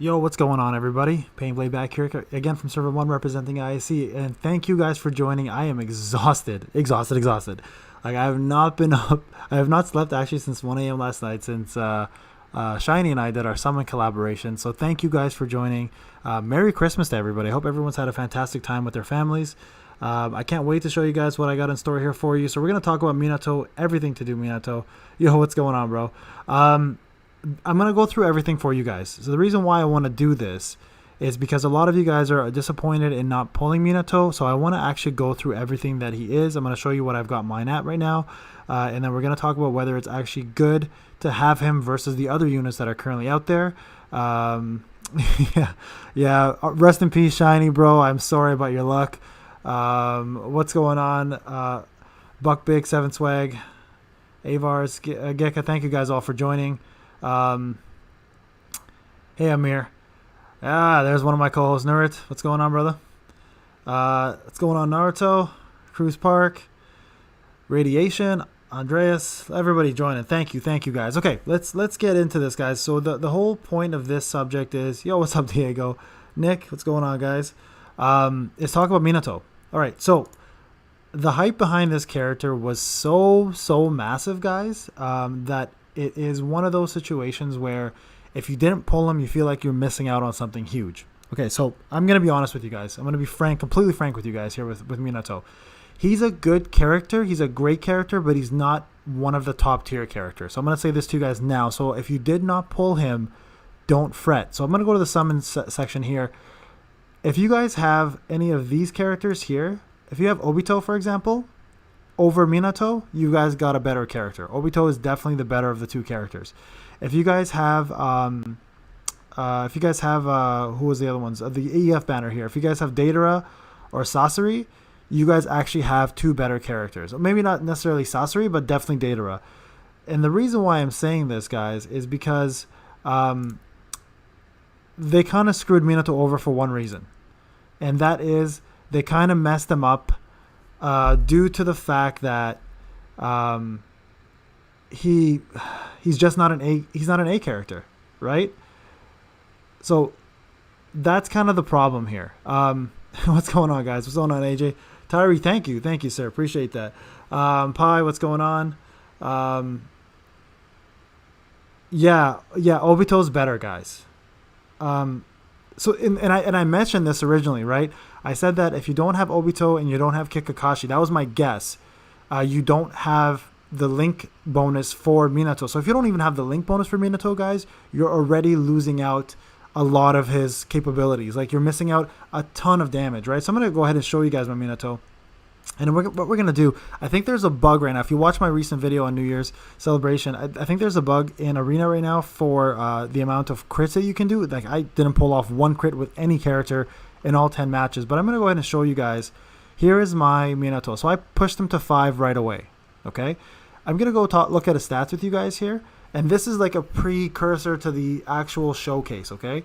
Yo, what's going on, everybody? Painblade back here again from Server 1 representing ISC, and thank you guys for joining. I am exhausted. Like, I have not been up, I have not slept actually since 1 a.m. last night, since Shiny and I did our summon collaboration. So, thank you guys for joining. Merry Christmas to everybody. I hope everyone's had a fantastic time with their families. I can't wait to show you guys what I got in store here for you. So, we're going to talk about Minato, everything to do Minato. Yo, what's going on, bro? I'm going to go through everything for you guys. So the reason why I want to do this is because a lot of you guys are disappointed in not pulling Minato. So I want to actually go through everything that he is. I'm going to show you what I've got mine at right now. And then we're going to talk about whether it's actually good to have him versus the other units that are currently out there. Yeah. Rest in peace, Shiny, bro. I'm sorry about your luck. What's going on? Buck Big, 7 Swag, Avars, Geka, thank you guys all for joining. Hey Amir. There's one of my co-hosts, Nerd. What's going on, brother? What's going on, Naruto? Cruise Park, Radiation, Andreas, everybody joining. Thank you guys. Okay, let's get into this, guys. So the whole point of this subject is, yo, what's up, Diego? Nick, what's going on, guys? Is talk about Minato. All right, so the hype behind this character was so massive, guys, that it is one of those situations where if you didn't pull him, you feel like you're missing out on something huge. Okay, so I'm going to be honest with you guys. I'm going to be completely frank with you guys here with Minato. He's a good character. He's a great character, but he's not one of the top tier characters. So I'm going to say this to you guys now. So if you did not pull him, don't fret. So I'm going to go to the summon section here. If you guys have any of these characters here, if you have Obito, for example, over Minato, you guys got a better character. Obito is definitely the better of the two characters. If you guys have, who was the other ones? The EF banner here. If you guys have Deidara or Sasori, you guys actually have two better characters. Maybe not necessarily Sasori, but definitely Deidara. And the reason why I'm saying this, guys, is because they kind of screwed Minato over for one reason. And that is they kind of messed him up due to the fact that he's just not an A character, right? So that's kind of the problem here. What's going on, guys? What's going on, AJ? Tyree, thank you, sir. Appreciate that. Pi, what's going on? Yeah, Obito's better, guys. So I mentioned this originally, right? I said that if you don't have Obito and you don't have Kakashi, that was my guess. You don't have the link bonus for Minato. So if you don't even have the link bonus for Minato, guys, you're already losing out a lot of his capabilities. Like, you're missing out a ton of damage, right? So I'm going to go ahead and show you guys my Minato. And what we're going to do, I think there's a bug right now. If you watch my recent video on New Year's celebration, I think there's a bug in Arena right now for the amount of crits that you can do. Like, I didn't pull off one crit with any character in all 10 matches. But I'm going to go ahead and show you guys. Here is my Minato. So I pushed him to 5 right away. Okay? I'm going to go look at his stats with you guys here. And this is like a precursor to the actual showcase, okay?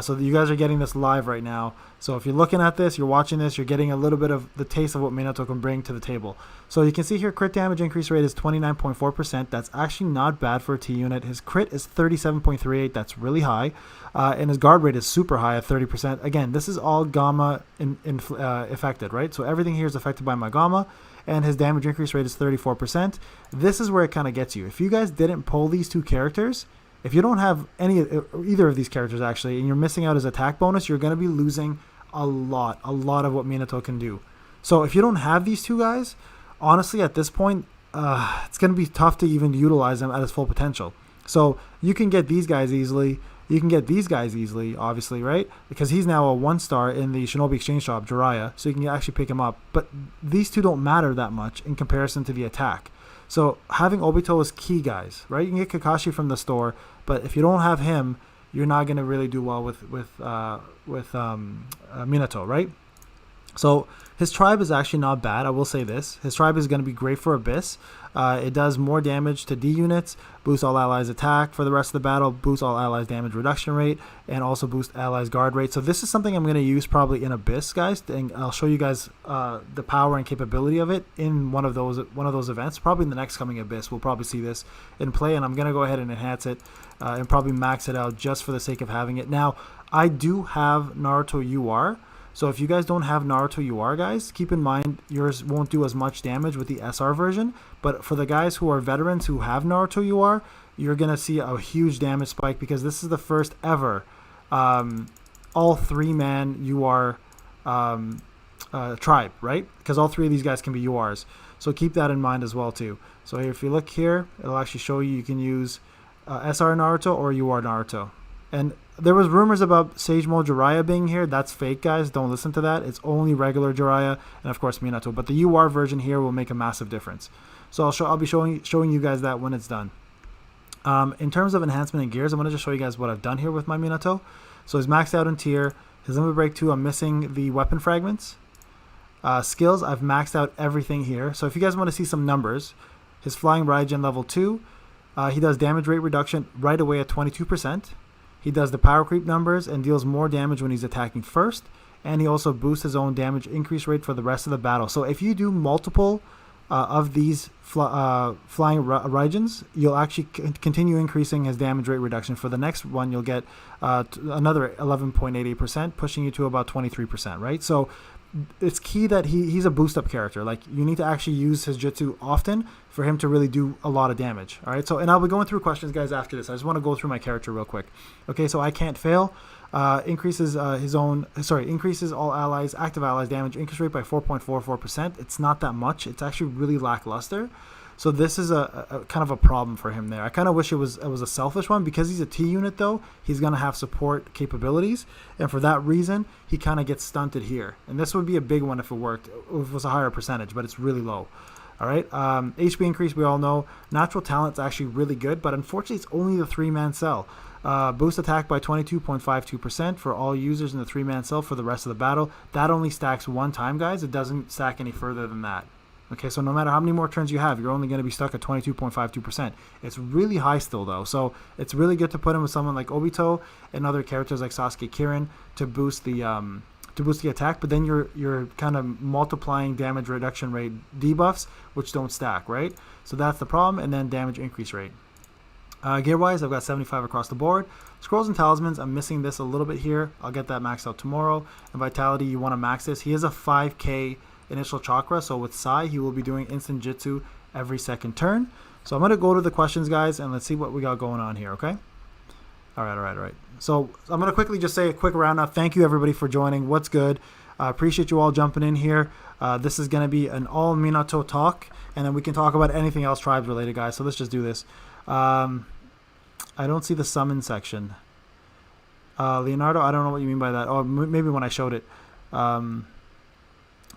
So you guys are getting this live right now. So if you're looking at this, you're watching this, you're getting a little bit of the taste of what Minato can bring to the table. So you can see here, crit damage increase rate is 29.4%. That's actually not bad for a T unit. His crit is 37.38. That's really high. And his guard rate is super high at 30%. Again, this is all gamma affected, right? So everything here is affected by my gamma. And his damage increase rate is 34%. This is where it kind of gets you. If you guys didn't pull these two characters, if you don't have either of these characters actually, and you're missing out his attack bonus, you're going to be losing a lot of what Minato can do. So if you don't have these two guys, honestly, at this point, it's going to be tough to even utilize them at his full potential. So you can get these guys easily. You can get these guys easily, obviously, right? Because he's now a 1-star in the Shinobi Exchange Shop, Jiraiya, so you can actually pick him up. But these two don't matter that much in comparison to the attack. So having Obito is key, guys, right? You can get Kakashi from the store, but if you don't have him, you're not going to really do well with Minato, right? So his tribe is actually not bad. I will say this. His tribe is going to be great for Abyss. It does more damage to D units, boosts all allies attack for the rest of the battle, boosts all allies damage reduction rate, and also boosts allies guard rate. So this is something I'm going to use probably in Abyss, guys, and I'll show you guys the power and capability of it in one of those events. Probably in the next coming Abyss, we'll probably see this in play, and I'm going to go ahead and enhance it and probably max it out just for the sake of having it. Now, I do have Naruto UR. So if you guys don't have Naruto UR, guys, keep in mind yours won't do as much damage with the SR version. But for the guys who are veterans who have Naruto UR, you're going to see a huge damage spike because this is the first ever all 3-man UR tribe, right? Because all 3 of these guys can be URs. So keep that in mind as well, too. So if you look here, it'll actually show you can use SR Naruto or UR Naruto. And there was rumors about Sage Mode Jiraiya being here. That's fake, guys. Don't listen to that. It's only regular Jiraiya and, of course, Minato. But the UR version here will make a massive difference. So I'll be showing you guys that when it's done. In terms of enhancement and gears, I'm going to just show you guys what I've done here with my Minato. So he's maxed out in tier. His Limit Break 2, I'm missing the weapon fragments. Skills, I've maxed out everything here. So if you guys want to see some numbers, his Flying Raijin level 2, he does damage rate reduction right away at 22%. He does the power creep numbers and deals more damage when he's attacking first. And he also boosts his own damage increase rate for the rest of the battle. So if you do multiple of these flying Raijins, you'll actually continue increasing his damage rate reduction. For the next one, you'll get another 11.88%, pushing you to about 23%, right? So it's key that he's a boost up character. Like, you need to actually use his jutsu often for him to really do a lot of damage. All right, so, and I'll be going through questions, guys, after this. I just want to go through my character real quick. Okay, so I Can't Fail increases increases all allies, active allies damage increase rate by 4.44%. It's not that much. It's actually really lackluster. So this is a kind of a problem for him there. I kind of wish it was a selfish one. Because he's a T unit, though, he's going to have support capabilities. And for that reason, he kind of gets stunted here. And this would be a big one if it worked, if it was a higher percentage, but it's really low. All right, HP increase, we all know. Natural talent's actually really good, but unfortunately, it's only the 3-man cell. Boost attack by 22.52% for all users in the 3-man cell for the rest of the battle. That only stacks one time, guys. It doesn't stack any further than that. Okay, so no matter how many more turns you have, you're only going to be stuck at 22.52%. It's really high still, though. So it's really good to put him with someone like Obito and other characters like Sasuke Kirin to boost the attack. But then you're kind of multiplying damage reduction rate debuffs, which don't stack, right? So that's the problem. And then damage increase rate. Gear-wise, I've got 75 across the board. Scrolls and Talismans, I'm missing this a little bit here. I'll get that maxed out tomorrow. And Vitality, you want to max this. He has a 5k initial chakra, so with Sai, he will be doing instant jutsu every second turn. So I'm going to go to the questions, guys, and let's see what we got going on here, okay? All right. So I'm going to quickly just say a quick roundup. Thank you, everybody, for joining. What's good? Appreciate you all jumping in here. This is going to be an all Minato talk, and then we can talk about anything else tribes related, guys. So let's just do this. I don't see the summon section. Leonardo, I don't know what you mean by that. Oh, maybe when I showed it.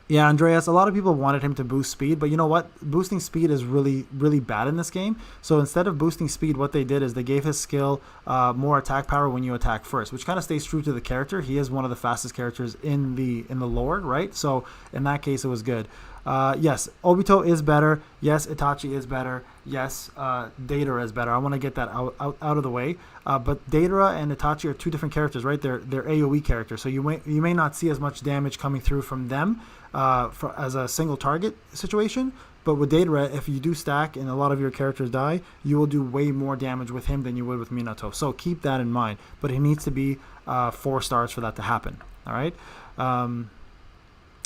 Yeah, Andreas, a lot of people wanted him to boost speed, but you know what? Boosting speed is really, really bad in this game. So instead of boosting speed, what they did is they gave his skill more attack power when you attack first, which kind of stays true to the character. He is one of the fastest characters in the lore, right? So in that case, it was good. Yes, Obito is better. Yes, Itachi is better. Yes, Deidara is better. I want to get that out of the way. But Deidara and Itachi are two different characters, right? They're AoE characters, so you may not see as much damage coming through from them as a single target situation. But with Deidara, if you do stack and a lot of your characters die, you will do way more damage with him than you would with Minato. So keep that in mind. But it needs to be 4 stars for that to happen. All right.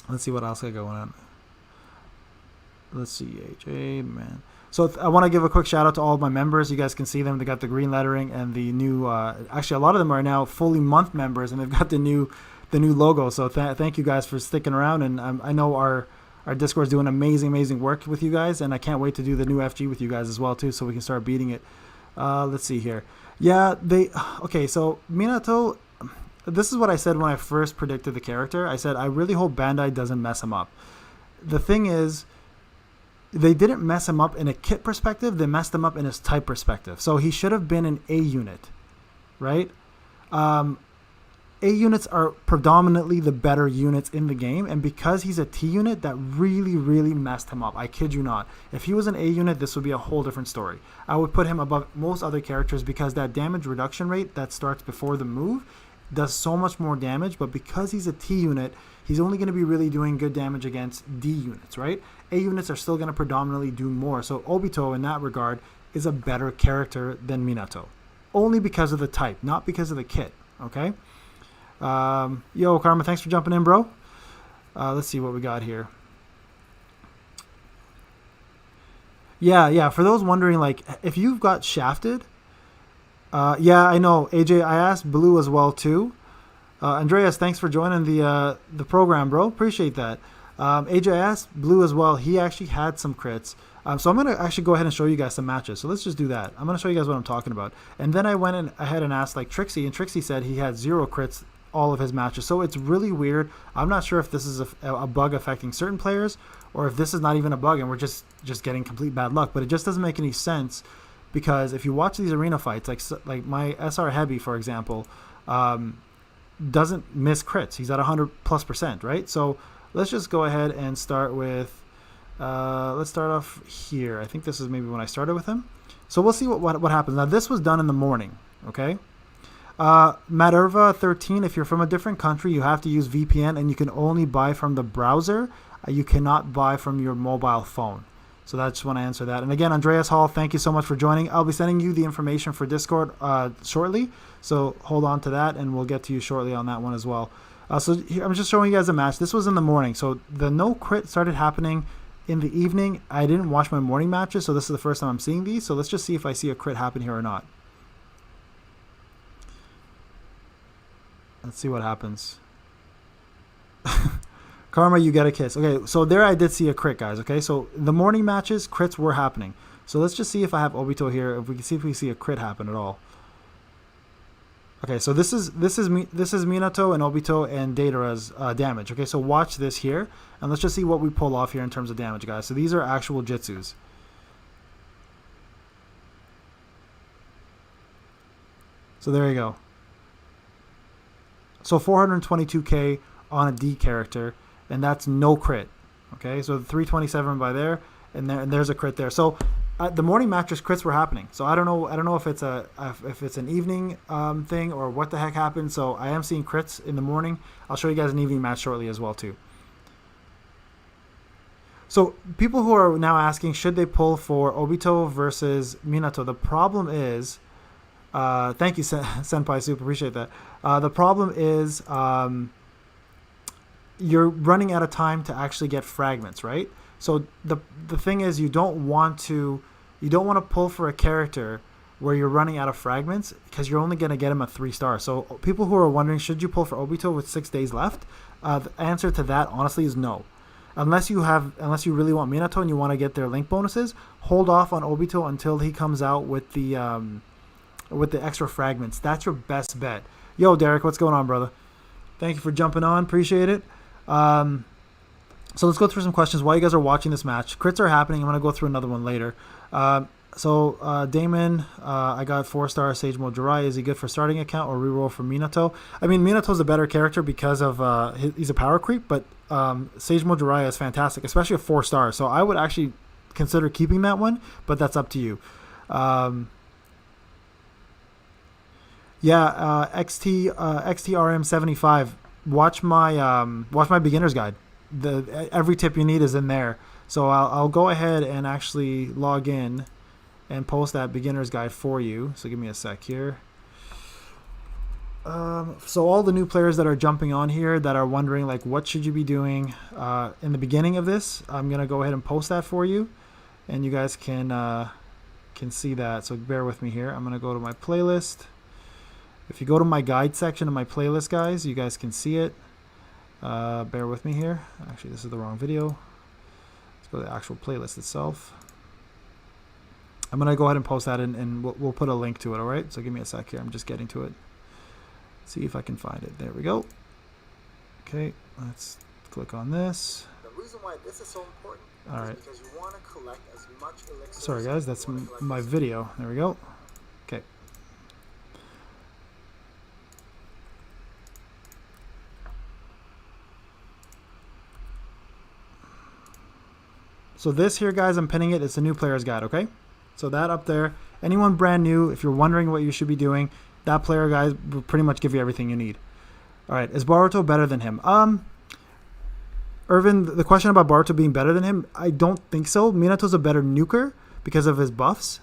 Let's see what else I got going on. Let's see, HA, man. So I want to give a quick shout out to all of my members. You guys can see them. They got the green lettering and the new. Actually, a lot of them are now fully month members, and they've got the new logo. So thank you guys for sticking around. And I know our Discord's doing amazing work with you guys, and I can't wait to do the new FG with you guys as well too, so we can start beating it. Let's see here. Yeah, okay. So Minato. This is what I said when I first predicted the character. I said I really hope Bandai doesn't mess him up. The thing is, they didn't mess him up in a kit perspective. They messed him up in his type perspective. So he should have been an A unit, right? A units are predominantly the better units in the game, and because he's a T unit, that really, really messed him up. I kid you not. If he was an A unit, this would be a whole different story. I would put him above most other characters because that damage reduction rate that starts before the move does so much more damage, but because he's a T unit, he's only going to be really doing good damage against D units, right? A units are still going to predominantly do more, so Obito in that regard is a better character than Minato. Only because of the type, not because of the kit, okay? Yo, Karma, thanks for jumping in, bro. Let's see what we got here. Yeah, for those wondering, like, if you've got shafted, yeah, I know, AJ, I asked Blue as well, too. Andreas, thanks for joining the program, bro. Appreciate that. AJ, I asked Blue as well. He actually had some crits. So I'm going to actually go ahead and show you guys some matches. So let's just do that. I'm going to show you guys what I'm talking about. And then I went ahead and asked, like, Trixie, and Trixie said he had 0 crits all of his matches. So it's really weird. I'm not sure if this is a bug affecting certain players or if this is not even a bug and we're just getting complete bad luck. But it just doesn't make any sense because if you watch these arena fights, like my SR Heavy, for example, doesn't miss crits. He's at 100+%, right? So let's just go ahead and start with, let's start off here. I think this is maybe when I started with him. So we'll see what happens. Now this was done in the morning, okay? Maderva13, if you're from a different country, you have to use VPN and you can only buy from the browser. You cannot buy from your mobile phone. So I just want to answer that. And again, Andreas Hall, thank you so much for joining. I'll be sending you the information for Discord shortly. So hold on to that and we'll get to you shortly on that one as well. So here, I'm just showing you guys a match. This was in the morning. So the no crit started happening in the evening. I didn't watch my morning matches, so this is the first time I'm seeing these. So let's just see if I see a crit happen here or not. Let's see what happens. Karma, you get a kiss. Okay, so there I did see a crit, guys. Okay, so the morning matches, crits were happening. So let's just see if I have Obito here. If we can see if we see a crit happen at all. Okay, so this is Minato and Obito and Datara's damage. Okay, so watch this here, and let's just see what we pull off here in terms of damage, guys. So these are actual jutsus. So there you go. So 422k on a D character, and that's no crit. Okay, so 327 by there, and there's a crit there. So the morning matches crits were happening. So I don't know if it's an evening thing or what the heck happened. So I am seeing crits in the morning. I'll show you guys an evening match shortly as well too. So people who are now asking, should they pull for Obito versus Minato? The problem is, thank you, Senpai Soup, appreciate that. The problem is you're running out of time to actually get fragments, right? So the thing is, you don't want to pull for a character where you're running out of fragments because you're only going to get him a 3-star. So people who are wondering, should you pull for Obito with 6 days left? The answer to that, honestly, is no. Unless you really want Minato and you want to get their link bonuses, hold off on Obito until he comes out with the extra fragments. That's your best bet. Yo, Derek, what's going on, brother? Thank you for jumping on. Appreciate it. So let's go through some questions while you guys are watching this match. Crits are happening. I'm going to go through another one later. Damon, I got 4-star Sage Mode Jiraiya. Is he good for starting account or reroll for Minato? I mean, Minato's a better character because of he's a power creep, but Sage Mode Jiraiya is fantastic, especially a 4-star. So I would actually consider keeping that one, but that's up to you. XTRM75. Watch my beginner's guide. Every tip you need is in there. So I'll go ahead and actually log in and post that beginner's guide for you. So give me a sec here. So all the new players that are jumping on here that are wondering, like, what should you be doing in the beginning of this, I'm gonna go ahead and post that for you, and you guys can see that. So bear with me here. I'm gonna go to my playlist. If you go to my guide section of my playlist, guys, you guys can see it. Bear with me here. Actually, this is the wrong video. Let's go to the actual playlist itself. I'm going to go ahead and post that, and we'll put a link to it, all right? So give me a sec here. I'm just getting to it. See if I can find it. There we go. Okay, let's click on this. The reason why this is so important all right. is because you want to collect as much elixir. Sorry, guys. That's my video. There we go. Okay. So this here, guys, I'm pinning it. It's a new player's guide, okay? So that up there. Anyone brand new, if you're wondering what you should be doing, that player guide will pretty much give you everything you need. All right, is Boruto better than him? Irvin, the question about Boruto being better than him, I don't think so. Minato's a better nuker because of his buffs.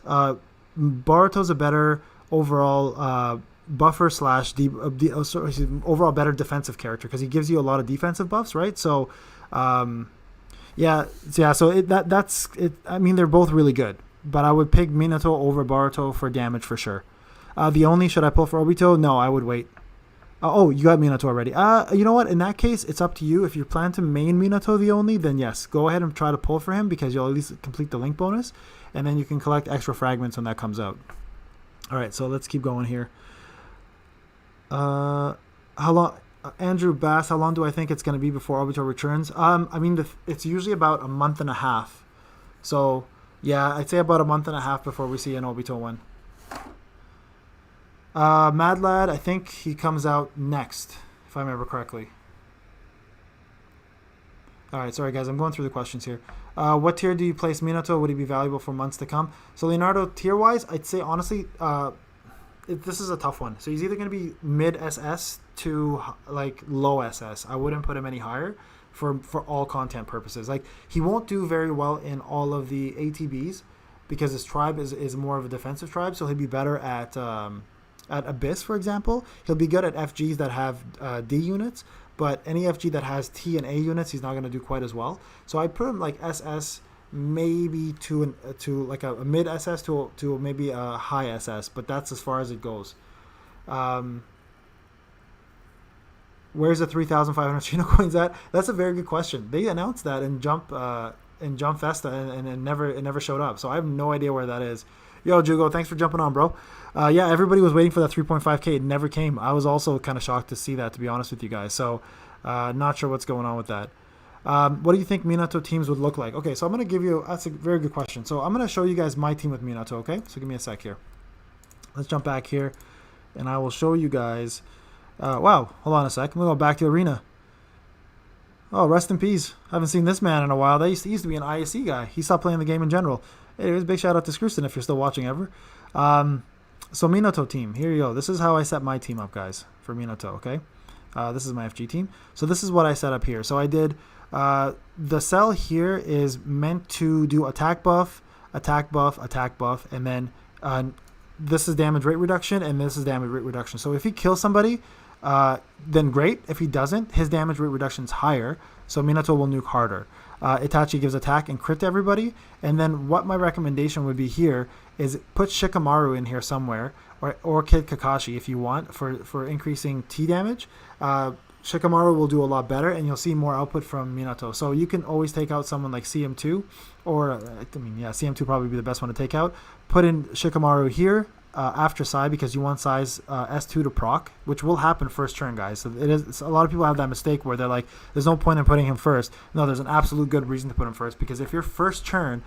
Boruto's a better overall buffer slash overall better defensive character because he gives you a lot of defensive buffs, right? So, So that's it. I mean, they're both really good, but I would pick Minato over Boruto for damage for sure. Should I pull for Obito? No, I would wait. Oh, you got Minato already. You know what? In that case, it's up to you. If you plan to main Minato the only, then yes, go ahead and try to pull for him because you'll at least complete the link bonus, and then you can collect extra fragments when that comes out. All right, so let's keep going here. How long? Andrew Bass, how long do I think it's going to be before Obito returns? It's usually about a month and a half. So, yeah, I'd say about a month and a half before we see an Obito one. Mad Lad, I think he comes out next, if I remember correctly. All right, sorry guys, I'm going through the questions here. What tier do you place Minato? Would he be valuable for months to come? So Leonardo, tier-wise, I'd say honestly, this is a tough one. So he's either going to be mid SS to like low SS. I wouldn't put him any higher for all content purposes. Like he won't do very well in all of the ATBs because his tribe is more of a defensive tribe. So he'll be better at Abyss, for example. He'll be good at FGs that have D units, but any FG that has T and A units, he's not going to do quite as well. So I put him like SS, maybe to like a mid SS to maybe a high SS, but that's as far as it goes. Where's the 3,500 Chino coins at? That's a very good question. They announced that in Jump Festa, and it never showed up. So I have no idea where that is. Yo, Jugo, thanks for jumping on, bro. Yeah, everybody was waiting for that 3.5K. It never came. I was also kind of shocked to see that, to be honest with you guys. So not sure what's going on with that. What do you think Minato teams would look like? Okay, so I'm going to give you... That's a very good question. So I'm going to show you guys my team with Minato, okay? So give me a sec here. Let's jump back here, and I will show you guys... wow, hold on a sec. I'm going to go back to Arena. Oh, rest in peace. Haven't seen this man in a while. He used to be an ISE guy. He stopped playing the game in general. Anyways, big shout out to Screwston if you're still watching ever. So Minato team. Here you go. This is how I set my team up, guys, for Minato, okay? This is my FG team. So this is what I set up here. So I did... the cell here is meant to do attack buff, and then this is damage rate reduction, and this is damage rate reduction. So if he kills somebody, then great. If he doesn't, his damage rate reduction is higher, so Minato will nuke harder. Itachi gives attack and crit to everybody, and then what my recommendation would be here is put Shikamaru in here somewhere, or Kid Kakashi if you want, for increasing T damage. Shikamaru will do a lot better, and you'll see more output from Minato. So you can always take out someone like CM2, or CM2 probably be the best one to take out. Put in Shikamaru here after Sai, because you want Sai's S2 to proc, which will happen first turn, guys. So it is. A lot of people have that mistake where they're like, "There's no point in putting him first." No, there's an absolute good reason to put him first, because if your first turn,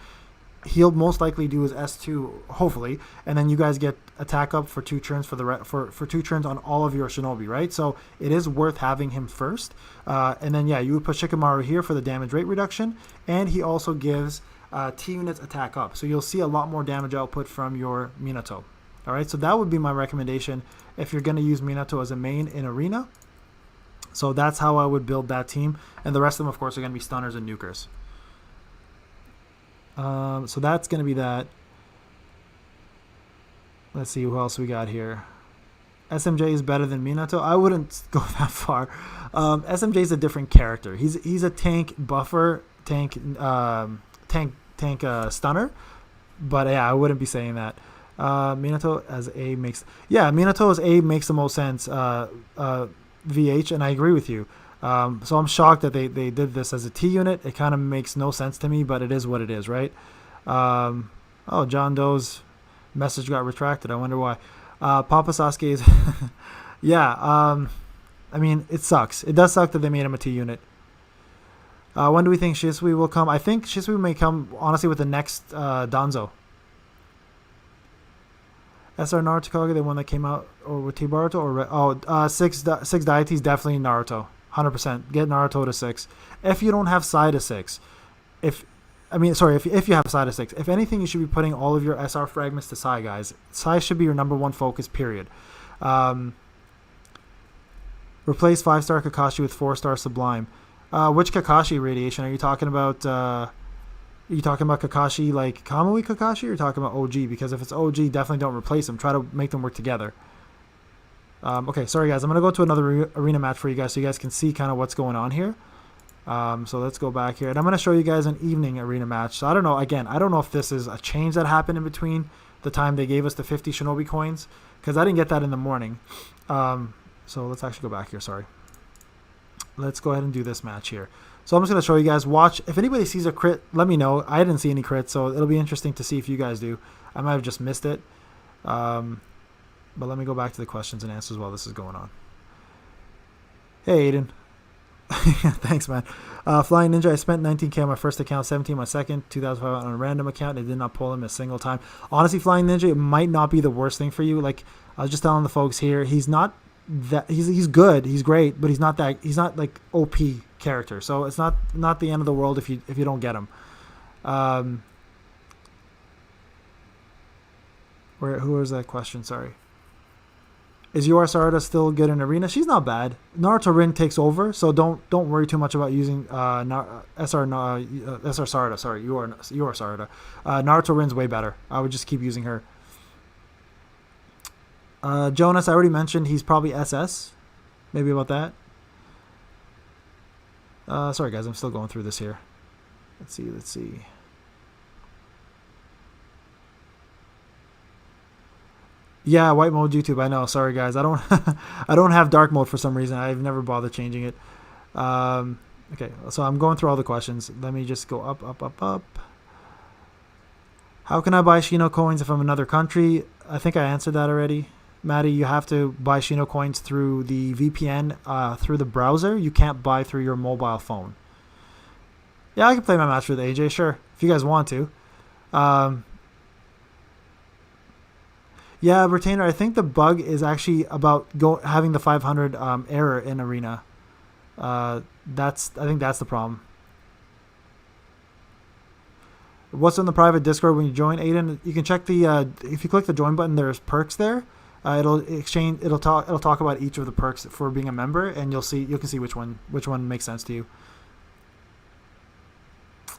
he'll most likely do his S2, hopefully, and then you guys get attack up for 2 turns for 2 turns on all of your Shinobi, right? So it is worth having him first. And then you would put Shikamaru here for the damage rate reduction, and he also gives T units attack up. So you'll see a lot more damage output from your Minato. All right, so that would be my recommendation if you're going to use Minato as a main in Arena. So that's how I would build that team, and the rest of them, of course, are going to be stunners and nukers. So that's going to be that. Let's see who else we got here. SMJ is better than Minato. I wouldn't go that far. SMJ is a different character. He's a tank buffer, tank stunner. But yeah, I wouldn't be saying that. Minato as A makes... Yeah, Minato as A makes the most sense, VH, and I agree with you. So I'm shocked that they did this as a T unit. It kind of makes no sense to me, but it is what it is, right? Oh, John Doe's message got retracted. I wonder why. Papa Sasuke is... yeah, I mean, it sucks. It does suck that they made him a T unit. When do we think Shisui will come? I think Shisui may come, honestly, with the next Danzo. SR Naruto Kage, the one that came out, or with T Boruto, or six deities, definitely Naruto, 100%. Get Naruto to 6. If you don't have Sai to 6, if I mean, sorry, if you have Sai to 6, if anything, you should be putting all of your SR fragments to Sai, guys. Sai should be your #1 focus, period. Replace 5-star Kakashi with 4-star Sublime. Which Kakashi radiation? Are you talking about? Kakashi like Kamui Kakashi, or are you talking about OG? Because if it's OG, definitely don't replace them. Try to make them work together. Okay, sorry guys. I'm going to go to another arena match for you guys so you guys can see kind of what's going on here. So let's go back here. And I'm going to show you guys an evening arena match. So I don't know. Again, I don't know if this is a change that happened in between the time they gave us the 50 Shinobi coins, because I didn't get that in the morning. So let's actually go back here. Sorry. Let's go ahead and do this match here. So I'm just going to show you guys. Watch. If anybody sees a crit, let me know. I didn't see any crits, so it'll be interesting to see if you guys do. I might have just missed it. But let me go back to the questions and answers while this is going on. Hey, Aiden. Thanks, man. Flying Ninja, I spent 19k on my first account, 17 my second, 2,500 on a random account. It did not pull him a single time. Honestly, Flying Ninja, it might not be the worst thing for you. Like I was just telling the folks here, he's not that he's good, he's great, but he's not like OP character. So it's not the end of the world if you don't get him. Who was that question? Sorry. Is Yura Sarada still good in arena? She's not bad. Naruto Rin takes over, so don't worry too much about using SR Sarada. Sorry, Yura Sarada. Naruto Rin's way better. I would just keep using her. Jonas, I already mentioned he's probably SS. Maybe about that. Sorry guys, I'm still going through this here. Let's see. Yeah, white mode YouTube. I know. Sorry guys, I don't I don't have dark mode for some reason. I've never bothered changing it. Okay, so I'm going through all the questions. Let me just go up. How can I buy Shino coins if I'm in another country? I think I answered that already. Maddie, you have to buy Shino coins through the VPN, through the browser. You can't buy through your mobile phone. Yeah, I can play my match with AJ, sure, if you guys want to. Yeah, Retainer, I think the bug is actually about having the 500 error in Arena. I think that's the problem. What's in the private Discord when you join, Aiden? You can check the if you click the join button, there's perks there. It'll talk about each of the perks for being a member, and you can see which one makes sense to you.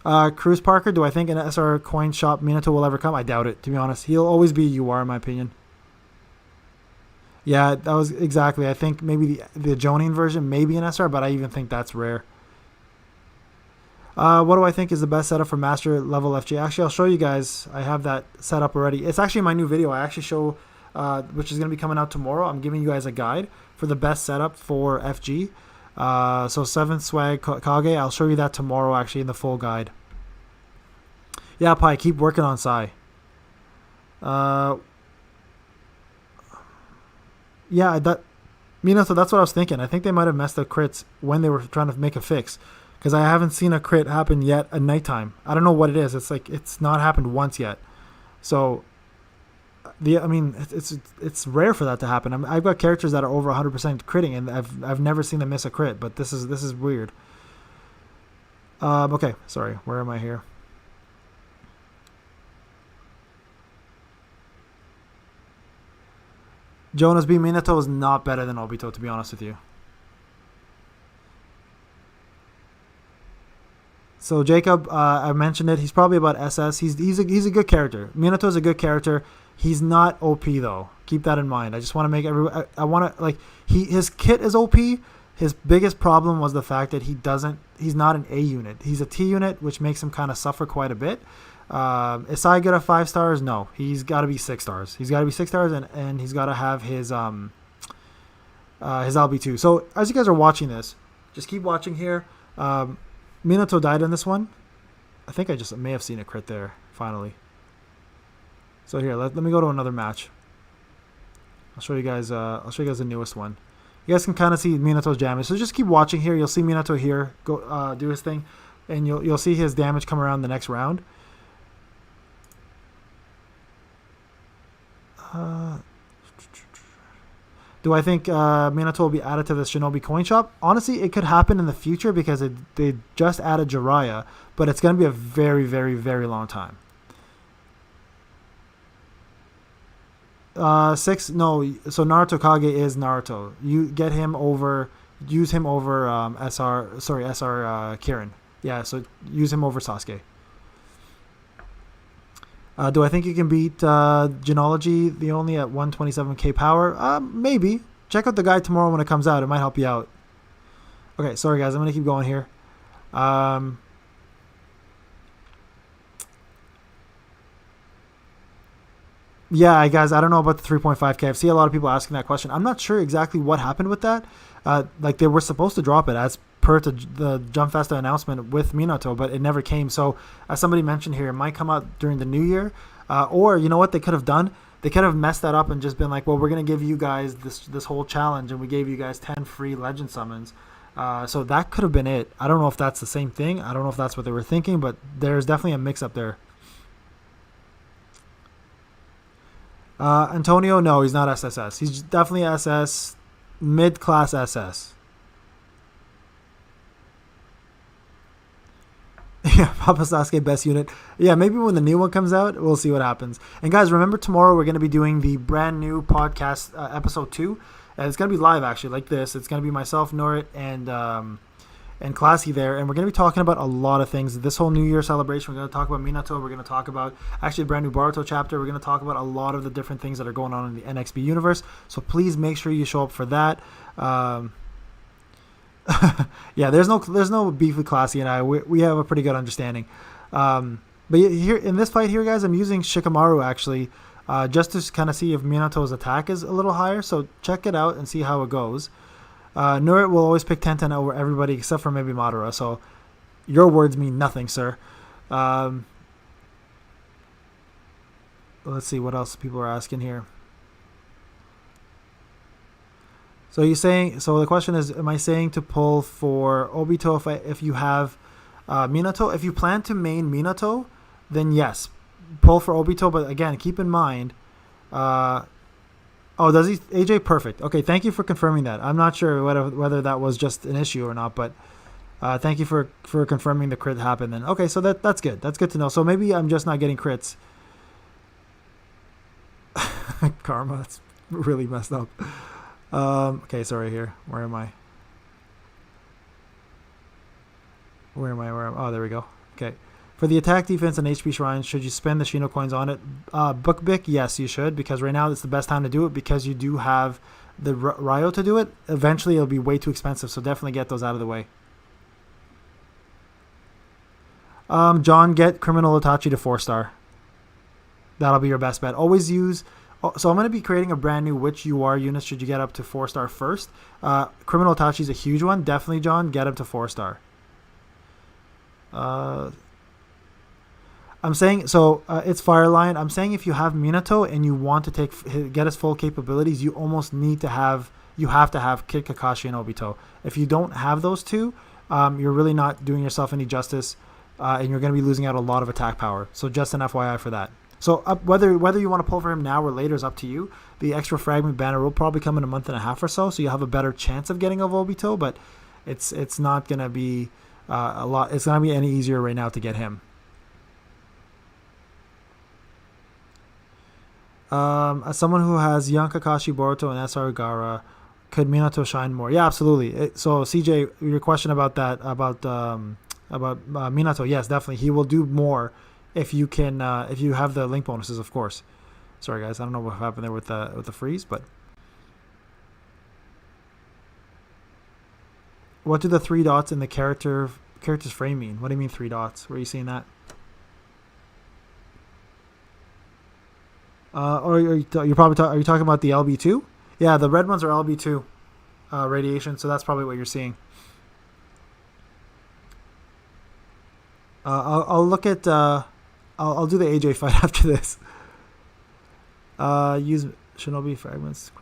Cruz Parker, do I think an SR coin shop Minato will ever come? I doubt it, to be honest. He'll always be UR in my opinion. Yeah, that was exactly. I think maybe the Jonin version may be an SR, but I even think that's rare. What do I think is the best setup for Master Level FG? Actually, I'll show you guys. I have that set up already. It's actually my new video. I actually show, which is going to be coming out tomorrow. I'm giving you guys a guide for the best setup for FG. So 7th swag Kage, I'll show you that tomorrow actually in the full guide. Yeah, Pi, keep working on Sai. Yeah, Minato, that's what I was thinking. I think they might have messed up crits when they were trying to make a fix, because I haven't seen a crit happen yet at nighttime. I don't know what it is. It's like it's not happened once yet. So it's rare for that to happen. I've got characters that are over 100% critting, and I've never seen them miss a crit. But this is weird. Okay, sorry. Where am I here? Jonas B. Minato is not better than Obito, to be honest with you. So Jacob, I mentioned it. He's probably about SS. He's a good character. Minato is a good character. He's not OP though. Keep that in mind. I just want to make I want to his kit is OP. His biggest problem was the fact that he's not an A unit. He's a T unit, which makes him kind of suffer quite a bit. Is Sai good at 5 stars? No, he's got to be 6 stars. He's got to be 6 stars, and he's got to have his LB2. So as you guys are watching this, just keep watching here. Minato died in this one. I think I just may have seen a crit there finally. So here, let me go to another match. I'll show you guys the newest one. You guys can kind of see Minato's damage. So just keep watching here. You'll see Minato here go do his thing, and you'll see his damage come around the next round. Do I think Minato will be added to the Shinobi coin shop? Honestly, it could happen in the future because they just added Jiraiya, but it's going to be a very, very, very long time. 6, no. So Naruto Kage is Naruto. You get him over, use him over SR Kirin. Yeah, so use him over Sasuke. Do I think you can beat Genealogy the only at 127k power? Maybe. Check out the guide tomorrow when it comes out. It might help you out. Okay, sorry guys. I'm going to keep going here. Yeah, guys, I don't know about the 3.5k. I've seen a lot of people asking that question. I'm not sure exactly what happened with that. Like they were supposed to drop it as per to the Jump Festa announcement with Minato, but it never came. So as somebody mentioned here, it might come out during the new year. Or you know what they could have done? They could have messed that up and just been like, well, we're going to give you guys this whole challenge and we gave you guys 10 free legend summons. So that could have been it. I don't know if that's the same thing. I don't know if that's what they were thinking, but there's definitely a mix up there. Antonio, no, he's not SSS. He's definitely SS, mid-class SS. Yeah, Papa Sasuke best unit. Yeah, maybe when the new one comes out, we'll see what happens. And guys, remember tomorrow we're going to be doing the brand new podcast, episode 2. And it's going to be live, actually, like this. It's going to be myself, Norit, and Classy there, and we're going to be talking about a lot of things. This whole New Year celebration, we're going to talk about Minato. We're going to talk about actually a brand new Boruto chapter. We're going to talk about a lot of the different things that are going on in the NXB universe. So please make sure you show up for that. Yeah, there's no beef with Classy and I. We have a pretty good understanding. But here in this fight here, guys, I'm using Shikamaru actually, just to kind of see if Minato's attack is a little higher. So check it out and see how it goes. Nurit will always pick Tenten over everybody except for maybe Madara, so your words mean nothing, sir. Let's see what else people are asking here. So the question is, am I saying to pull for Obito if you have Minato? If you plan to main Minato, then yes, pull for Obito, but again, keep in mind, oh, does he? AJ, perfect. Okay, thank you for confirming that. I'm not sure whether that was just an issue or not, but thank you for confirming the crit happened then. Okay, so that's good. That's good to know. So maybe I'm just not getting crits. Karma, that's really messed up. Okay, sorry here. Where am I? Oh, there we go. Okay. For the attack, defense, and HP shrines, should you spend the Shino coins on it? Bookbic, yes, you should, because right now it's the best time to do it because you do have the Ryo to do it. Eventually, it'll be way too expensive, so definitely get those out of the way. John, get Criminal Itachi to 4-star. That'll be your best bet. Always use... So I'm going to be creating a brand new Which You Are unit should you get up to 4-star first. Criminal Itachi is a huge one. Definitely, John, get him to 4-star. I'm saying, so it's Fireline. I'm saying if you have Minato and you want to get his full capabilities, you almost need to have, you have to have Kid Kakashi and Obito. If you don't have those two, you're really not doing yourself any justice, and you're going to be losing out a lot of attack power. So just an FYI for that. So whether you want to pull for him now or later is up to you. The extra fragment banner will probably come in a month and a half or so you'll have a better chance of getting of Obito, but it's not going to be a lot. It's not going to be any easier right now to get him. As someone who has young Kakashi, Boruto, and SR Gaara, could Minato shine more? Yeah, absolutely. So CJ, your question about that, about Minato, yes, definitely. He will do more if you can, if you have the link bonuses, of course. Sorry guys, I don't know what happened there with the freeze, but what do the 3 dots in the character's frame mean? What do you mean 3 dots? Where are you seeing that? Or are you talking about the LB2? Yeah, the red ones are LB2 radiation, so that's probably what you're seeing. I'll look at I'll do the AJ fight after this. Use Shinobi fragments.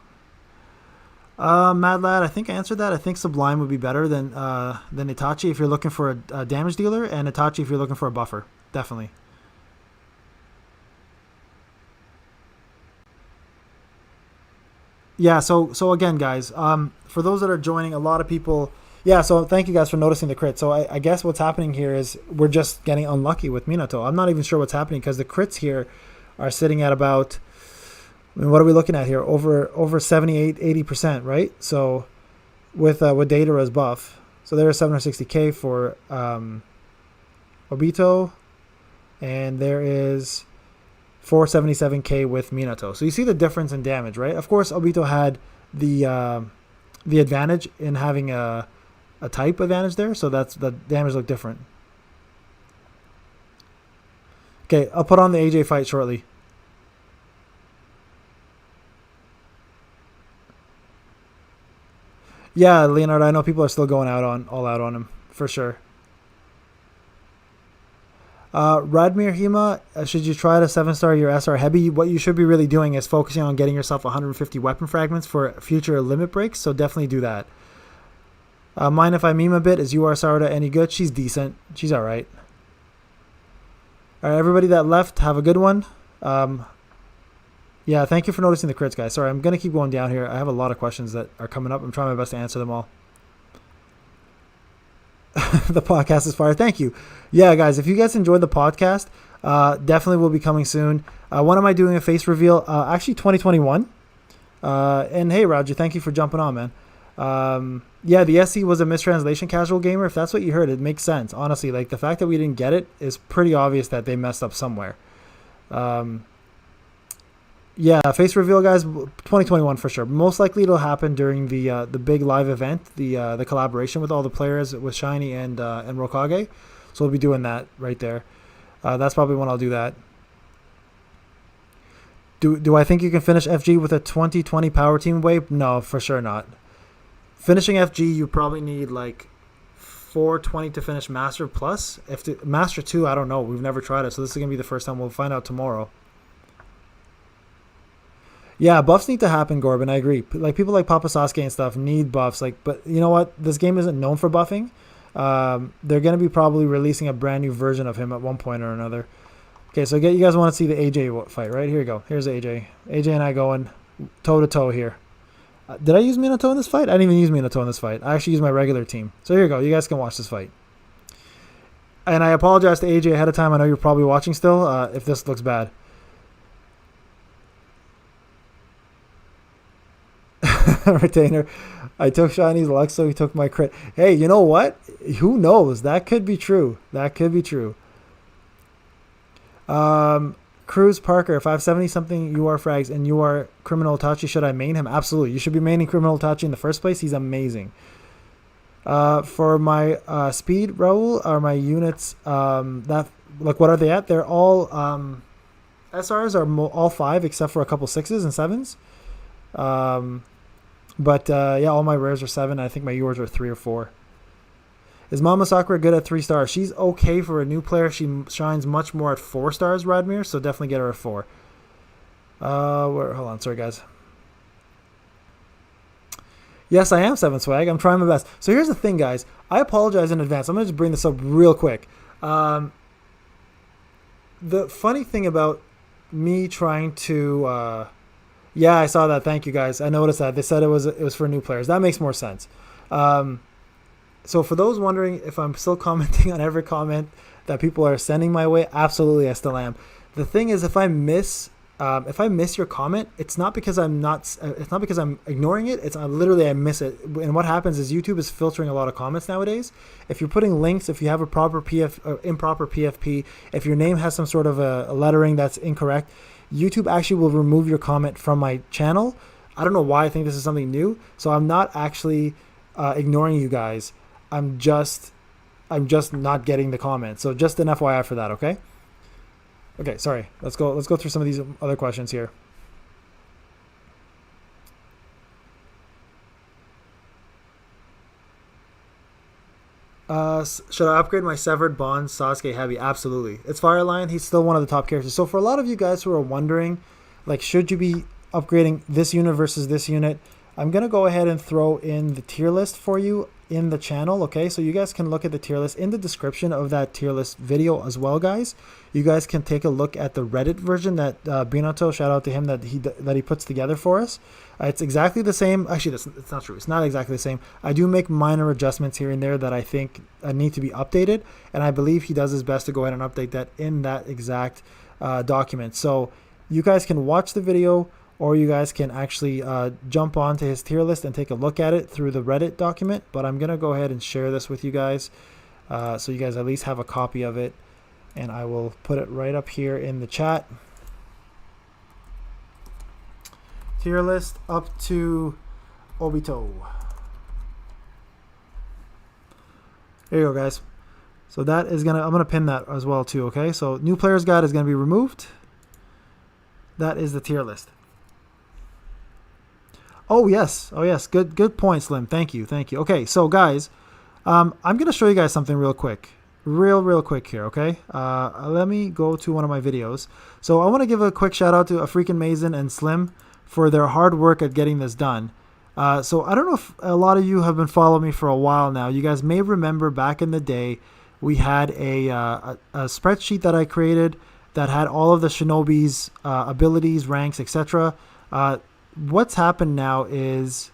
Mad Lad, I think I answered that. I think Sublime would be better than Itachi if you're looking for a damage dealer, and Itachi if you're looking for a buffer. Definitely. Yeah, so again, guys, for those that are joining, a lot of people. Yeah, so thank you guys for noticing the crit. So I guess what's happening here is we're just getting unlucky with Minato. I'm not even sure what's happening because the crits here are sitting at about. I mean, what are we looking at here? Over 78, 80%, right? So with Datara's buff, so there's 760k for Obito, and there is 477k with Minato. So you see the difference in damage, right? Of course, Obito had the advantage in having a type advantage there, so that's the damage look different. Okay, I'll put on the AJ fight shortly. Yeah, Leonardo, I know people are still going all out on him for sure. Radmir Hema, should you try to 7-star your SR Heavy? What you should be really doing is focusing on getting yourself 150 weapon fragments for future limit breaks, so definitely do that. Mind if I meme a bit? Is UR Sarada any good? She's decent. She's alright. Alright, everybody that left, have a good one. Yeah, thank you for noticing the crits, guys. Sorry, I'm going to keep going down here. I have a lot of questions that are coming up. I'm trying my best to answer them all. The podcast is fire. Thank you. Yeah, guys, if you guys enjoyed the podcast, definitely will be coming soon. When am I doing a face reveal? Actually, 2021. And hey, Roger, thank you for jumping on, man. Yeah, the SC was a mistranslation, Casual Gamer. If that's what you heard, it makes sense. Honestly, like the fact that we didn't get it is pretty obvious that they messed up somewhere. Yeah, face reveal, guys, 2021 for sure. Most likely it'll happen during the big live event, the collaboration with all the players with Shiney and RoKage. So we'll be doing that right there. That's probably when I'll do that. Do I think you can finish FG with a 2020 power team wave? No, for sure not. Finishing FG, you probably need like 420 to finish Master Plus. Master 2, I don't know. We've never tried it, so this is going to be the first time. We'll find out tomorrow. Yeah, buffs need to happen, Corbin. I agree. Like people like Papa Sasuke and stuff need buffs. Like, but you know what? This game isn't known for buffing. They're gonna be probably releasing a brand new version of him at one point or another. Okay, so you guys want to see the AJ fight, right? Here we go. Here's AJ. AJ and I going toe to toe here. Did I use Minato in this fight? I didn't even use Minato in this fight. I actually used my regular team. So here you go. You guys can watch this fight. And I apologize to AJ ahead of time. I know you're probably watching still. If this looks bad. Retainer. I took Shiny's luck, so he took my crit. Hey, you know what? Who knows? That could be true. That could be true. Cruz Parker, if I have 70 something UR frags and you are Criminal Itachi, should I main him? Absolutely. You should be maining Criminal Itachi in the first place. He's amazing. For my speed, Raul, are my units that like what are they at? They're all SRs are all 5 except for a couple 6s and 7s. But yeah, all my rares are 7. I think my yours are 3 or 4. Is Mama Sakura good at 3 stars? She's okay for a new player. She shines much more at 4 stars, Radmir. So definitely get her at 4. Hold on, sorry guys. Yes, I am 7 swag. I'm trying my best. So here's the thing, guys. I apologize in advance. I'm gonna just bring this up real quick. The funny thing about me trying to yeah, I saw that. Thank you, guys. I noticed that. They said it was for new players. That makes more sense. So for those wondering if I'm still commenting on every comment that people are sending my way, absolutely, I still am. The thing is, if I miss your comment, it's not because I'm ignoring it. It's literally I miss it. And what happens is YouTube is filtering a lot of comments nowadays. If you're putting links, if you have a proper improper PFP, if your name has some sort of a lettering that's incorrect, YouTube actually will remove your comment from my channel. I don't know why. I think this is something new. So I'm not actually ignoring you guys. I'm just not getting the comment. So just an FYI for that, okay? Okay, sorry. Let's go through some of these other questions here. Should I upgrade my Severed Bond Sasuke Heavy? Absolutely. It's Fire Lion. He's still one of the top characters. So for a lot of you guys who are wondering, like, should you be upgrading this unit versus this unit, I'm going to go ahead and throw in the tier list for you. in the channel, okay? So you guys can look at the tier list in the description of that tier list video as well, guys. You guys can take a look at the Reddit version that Minato, shout out to him, that he puts together for us. It's exactly the same. Actually, it's not true. It's not exactly the same. I do make minor adjustments here and there that I think need to be updated, and I believe he does his best to go ahead and update that in that exact document. So you guys can watch the video, or you guys can actually jump onto his tier list and take a look at it through the Reddit document. But I'm going to go ahead and share this with you guys so you guys at least have a copy of it. And I will put it right up here in the chat. Tier list up to Obito. There you go, guys. So that is I'm gonna pin that as well too, okay? So new players guide is gonna be removed. That is the tier list. Oh yes, good point, Slim. Thank you. Okay, so guys, I'm gonna show you guys something real quick, real quick here. Okay, let me go to one of my videos. So I want to give a quick shout out to African Mason and Slim for their hard work at getting this done. So I don't know if a lot of you have been following me for a while now. You guys may remember back in the day we had a spreadsheet that I created that had all of the Shinobi's abilities, ranks, etc. What's happened now is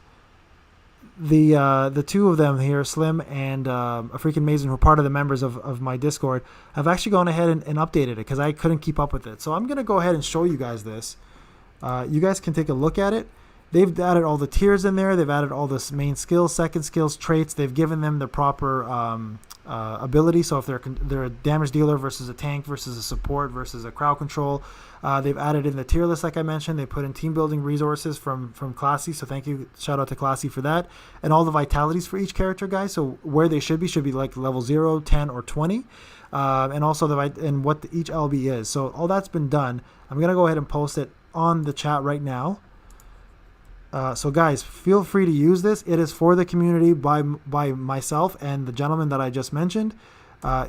the two of them here, Slim and African Mason, who are part of the members of my Discord, have actually gone ahead and updated it because I couldn't keep up with it. So I'm going to go ahead and show you guys this. You guys can take a look at it. They've added all the tiers in there. They've added all the main skills, second skills, traits. They've given them the proper ability. So if they're a damage dealer versus a tank versus a support versus a crowd control. They've added in the tier list, like I mentioned. They put in team building resources from Classy. So thank you. Shout out to Classy for that. And all the vitalities for each character, guys. So where they should be like level 0, 10, or 20. And also what each LB is. So all that's been done. I'm going to go ahead and post it on the chat right now. So guys, feel free to use this. It is for the community by myself and the gentleman that I just mentioned.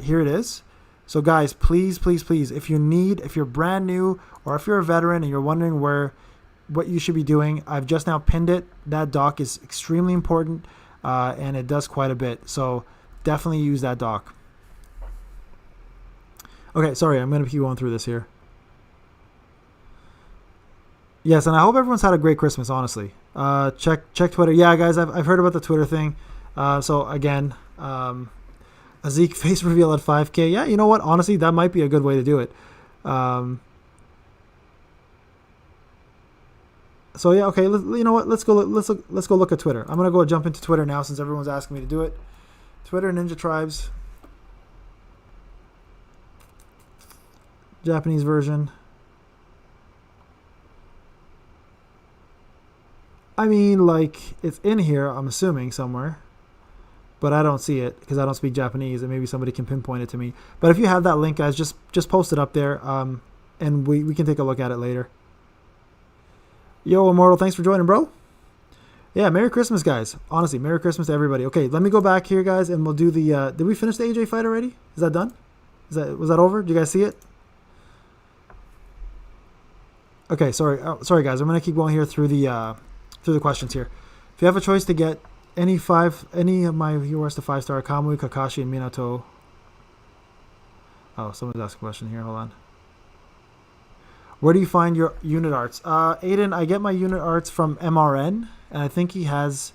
Here it is. So guys, please, if you're brand new or if you're a veteran and you're wondering what you should be doing, I've just now pinned it. That doc is extremely important and it does quite a bit. So definitely use that doc. Okay, sorry, I'm going to keep going through this here. Yes, and I hope everyone's had a great Christmas, honestly. Check Twitter. Yeah, guys, I've heard about the Twitter thing. So, again, a Zeke face reveal at 5K. Yeah, you know what? Honestly, that might be a good way to do it. So, yeah, okay. You know what? Let's go look at Twitter. I'm going to go jump into Twitter now since everyone's asking me to do it. Twitter Ninja Tribes. Japanese version. I mean, like, it's in here, I'm assuming, somewhere. But I don't see it because I don't speak Japanese, and maybe somebody can pinpoint it to me. But if you have that link, guys, just post it up there, and we can take a look at it later. Yo, Immortal, thanks for joining, bro. Yeah, Merry Christmas, guys. Honestly, Merry Christmas to everybody. Okay, let me go back here, guys, and we'll do the... did we finish the AJ fight already? Is that done? Was that over? Did you guys see it? Okay, sorry, guys. I'm going to keep going here through the questions here. If you have a choice to get any of my viewers to 5-star, Kamui, Kakashi, and Minato. Oh, someone's asking a question here. Hold on. Where do you find your unit arts? Aiden, I get my unit arts from MRN, and I think he has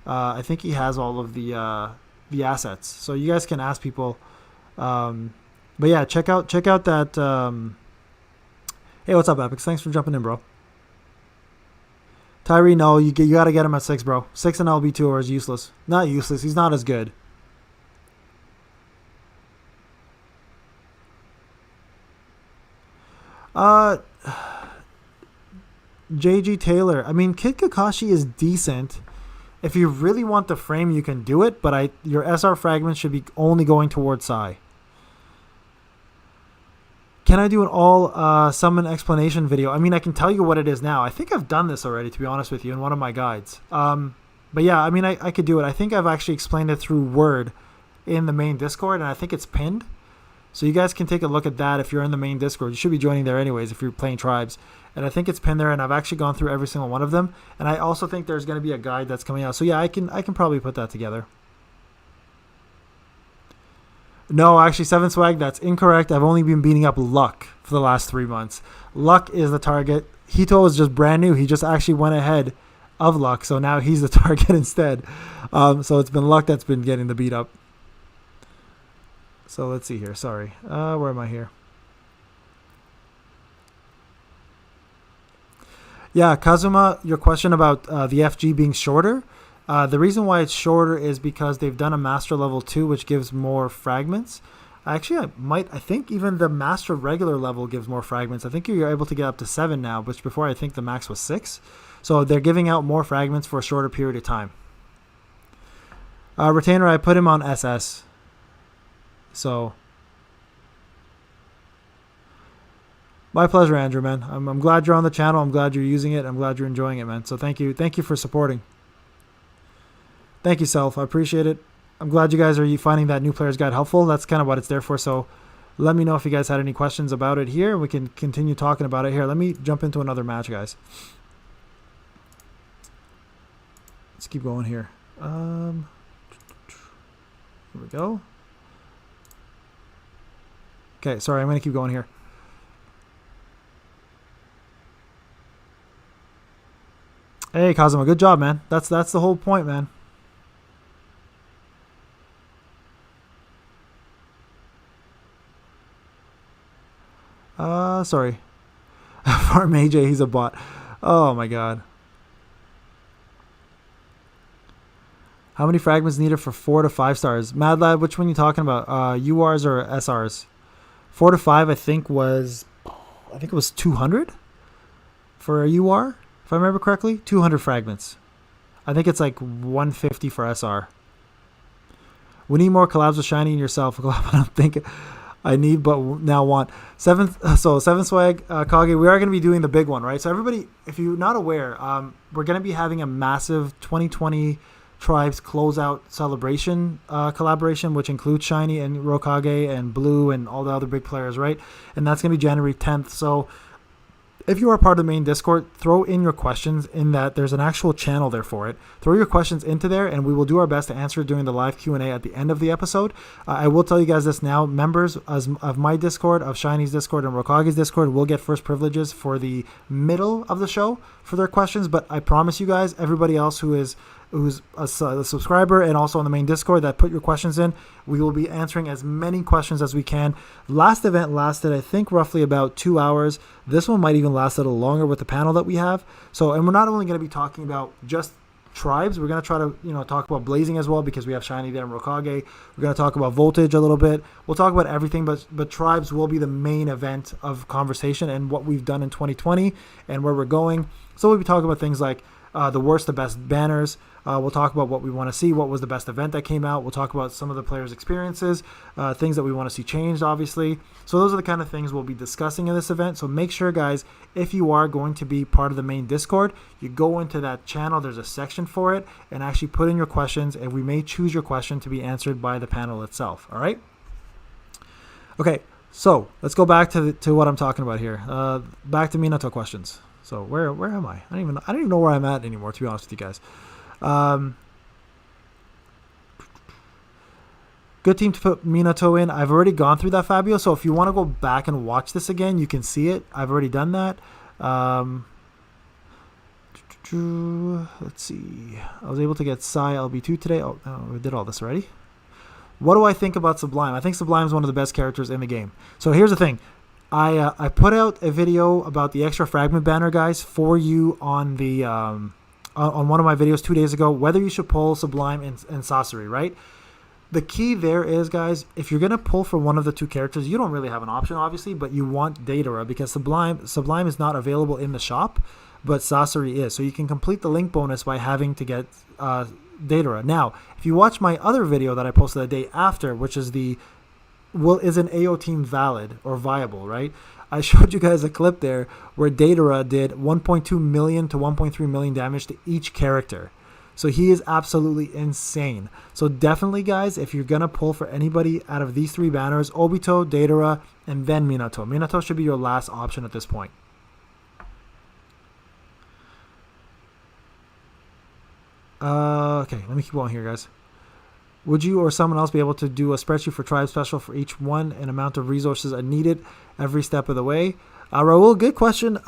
all of the assets. So you guys can ask people. But yeah, check out that. Hey, what's up, Epics? Thanks for jumping in, bro. Tyree, no, you got to get him at 6, bro. 6 and LB2 is useless. Not useless. He's not as good. JG Taylor. I mean, Kid Kakashi is decent. If you really want the frame, you can do it, but your SR fragments should be only going towards Sai. Can I do an all summon explanation video? I mean, I can tell you what it is now. I think I've done this already, to be honest with you, in one of my guides. But yeah, I mean, I could do it. I think I've actually explained it through Word in the main Discord, and I think it's pinned. So you guys can take a look at that if you're in the main Discord. You should be joining there anyways if you're playing Tribes. And I think it's pinned there, and I've actually gone through every single one of them. And I also think there's going to be a guide that's coming out. So yeah, I can probably put that together. No, actually, 7 swag, that's incorrect. I've only been beating up Luck for the last 3 months. Luck is the target. Hito is just brand new. He just actually went ahead of Luck, so now he's the target instead. So it's been Luck that's been getting the beat up. So let's see here. Sorry. Where am I here? Yeah, Kazuma, your question about the FG being shorter. The reason why it's shorter is because they've done a Master Level 2, which gives more fragments. Actually, I think even the Master regular level gives more fragments. I think you're able to get up to 7 now, which before I think the max was 6. So they're giving out more fragments for a shorter period of time. Retainer, I put him on SS. So, my pleasure, Andrew, man. I'm glad you're on the channel. I'm glad you're using it. I'm glad you're enjoying it, man. So thank you. Thank you for supporting. Thank you, Self. I appreciate it. I'm glad you guys are finding that new player's guide helpful. That's kind of what it's there for. So let me know if you guys had any questions about it here. We can continue talking about it here. Let me jump into another match, guys. Let's keep going here. Here we go. Okay, sorry, I'm going to keep going here. Hey, Kazuma, good job, man. That's the whole point, man. Sorry. Farm AJ, he's a bot. Oh my god. How many fragments needed for 4 to 5 stars? Mad Lad, which one are you talking about? URs or SRs? 4 to 5, I think it was 200 for a UR, if I remember correctly. 200 fragments. I think it's like 150 for SR. We need more collabs with Shiny and yourself. I don't think I need, but now want. 7 swag, Kage. We are going to be doing the big one, right? So everybody, if you're not aware, we're going to be having a massive 2020 Tribes closeout celebration collaboration, which includes Shiny and RoKage and Blue and all the other big players, right? And that's going to be January 10th. So if you are part of the main Discord, throw in your questions in that. There's an actual channel there for it. Throw your questions into there, and we will do our best to answer during the live Q&A at the end of the episode. I will tell you guys this now. Members of my Discord, of Shiny's Discord, and RoKage's Discord will get first privileges for the middle of the show for their questions, but I promise you guys, everybody else who's a subscriber and also on the main Discord that put your questions in, we will be answering as many questions as we can. Last event lasted, I think, roughly about 2 hours. This one might even last a little longer with the panel that we have. So, and we're not only going to be talking about just Tribes, we're going to try to, talk about Blazing as well, because we have Shiny there and RoKage. We're going to talk about Voltage a little bit. We'll talk about everything, but Tribes will be the main event of conversation and what we've done in 2020 and where we're going. So we'll be talking about things like the worst, the best banners. We'll talk about what we want to see, what was the best event that came out. We'll talk about some of the players' experiences, things that we want to see changed, obviously. So those are the kind of things we'll be discussing in this event. So make sure, guys, if you are going to be part of the main Discord, you go into that channel. There's a section for it, and actually put in your questions, and we may choose your question to be answered by the panel itself. All right? Okay, so let's go back to what I'm talking about here. Back to Minato questions. So where am I? I don't even know where I'm at anymore, to be honest with you guys. Good team to put Minato in. I've already gone through that, Fabio. So if you want to go back and watch this again, you can see it. I've already done that. Let's see. I was able to get Psy LB2 today. Oh, we did all this already. What do I think about Sublime? I think Sublime is one of the best characters in the game. So here's the thing. I put out a video about the extra fragment banner, guys, for you on the on one of my videos 2 days ago, whether you should pull Sublime and Sasori, right? The key there is, guys, if you're going to pull for one of the two characters, you don't really have an option, obviously, but you want Datara, because Sublime is not available in the shop, but Sasori is. So you can complete the link bonus by having to get Datara. Now, if you watch my other video that I posted the day after, which is is an AO team valid or viable, right? I showed you guys a clip there where Datara did 1.2 million to 1.3 million damage to each character. So he is absolutely insane. So definitely, guys, if you're going to pull for anybody out of these three banners, Obito, Datara, and then Minato. Minato should be your last option at this point. Okay, let me keep going here, guys. Would you or someone else be able to do a spreadsheet for tribe special for each one and amount of resources are needed every step of the way? Raul, good question.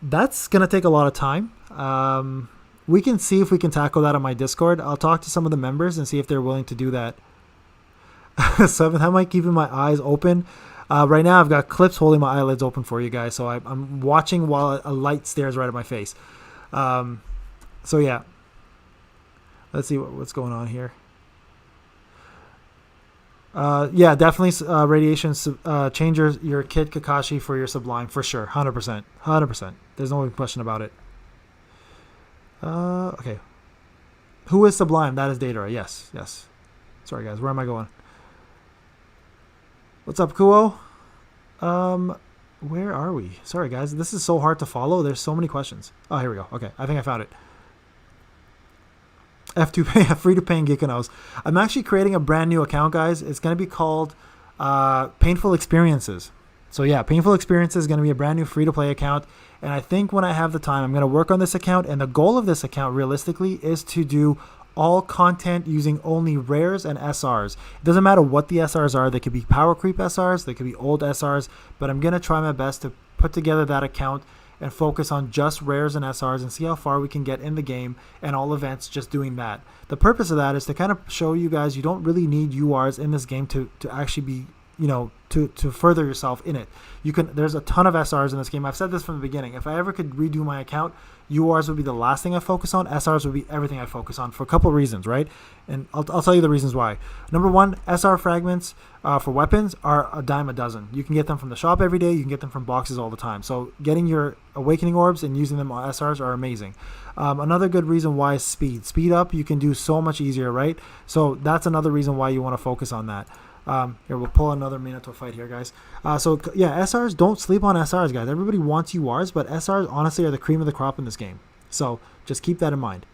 That's going to take a lot of time. We can see if we can tackle that on my Discord. I'll talk to some of the members and see if they're willing to do that. Seventh, how am I keeping my eyes open? Right now, I've got clips holding my eyelids open for you guys, so I'm watching while a light stares right at my face. So yeah, let's see what's going on here. Yeah, definitely radiation change your kid Kakashi for your Sublime for sure, 100%. There's no question about it. Okay, who is Sublime? That is Datara. Yes. Sorry guys, where am I going? What's up, Kuo? Where are we? Sorry guys, this is so hard to follow. There's so many questions. Oh, here we go. Okay, I think I found it. F2 free to pay Gikanos. I'm actually creating a brand new account, guys. It's going to be called Painful Experiences. So yeah, Painful Experiences is going to be a brand new free to play account. And I think when I have the time, I'm going to work on this account. And the goal of this account, realistically, is to do all content using only rares and SRs. It doesn't matter what the SRs are. They could be power creep SRs. They could be old SRs. But I'm going to try my best to put together that account and focus on just rares and SRs and see how far we can get in the game and all events just doing that. The purpose of that is to kind of show you guys you don't really need URs in this game to actually be, to further yourself in it. There's a ton of SRs in this game. I've said this from the beginning. If I ever could redo my account, URs would be the last thing I focus on. SRs would be everything I focus on for a couple of reasons, right? And I'll tell you the reasons why. Number one, SR fragments for weapons are a dime a dozen. You can get them from the shop every day. You can get them from boxes all the time. So getting your awakening orbs and using them on SRs are amazing. Another good reason why is speed. Speed up, you can do so much easier, right? So that's another reason why you want to focus on that. Here, we'll pull another Minato fight here, guys. So yeah, SRs, don't sleep on SRs, guys. Everybody wants URs, but SRs honestly are the cream of the crop in this game. So just keep that in mind.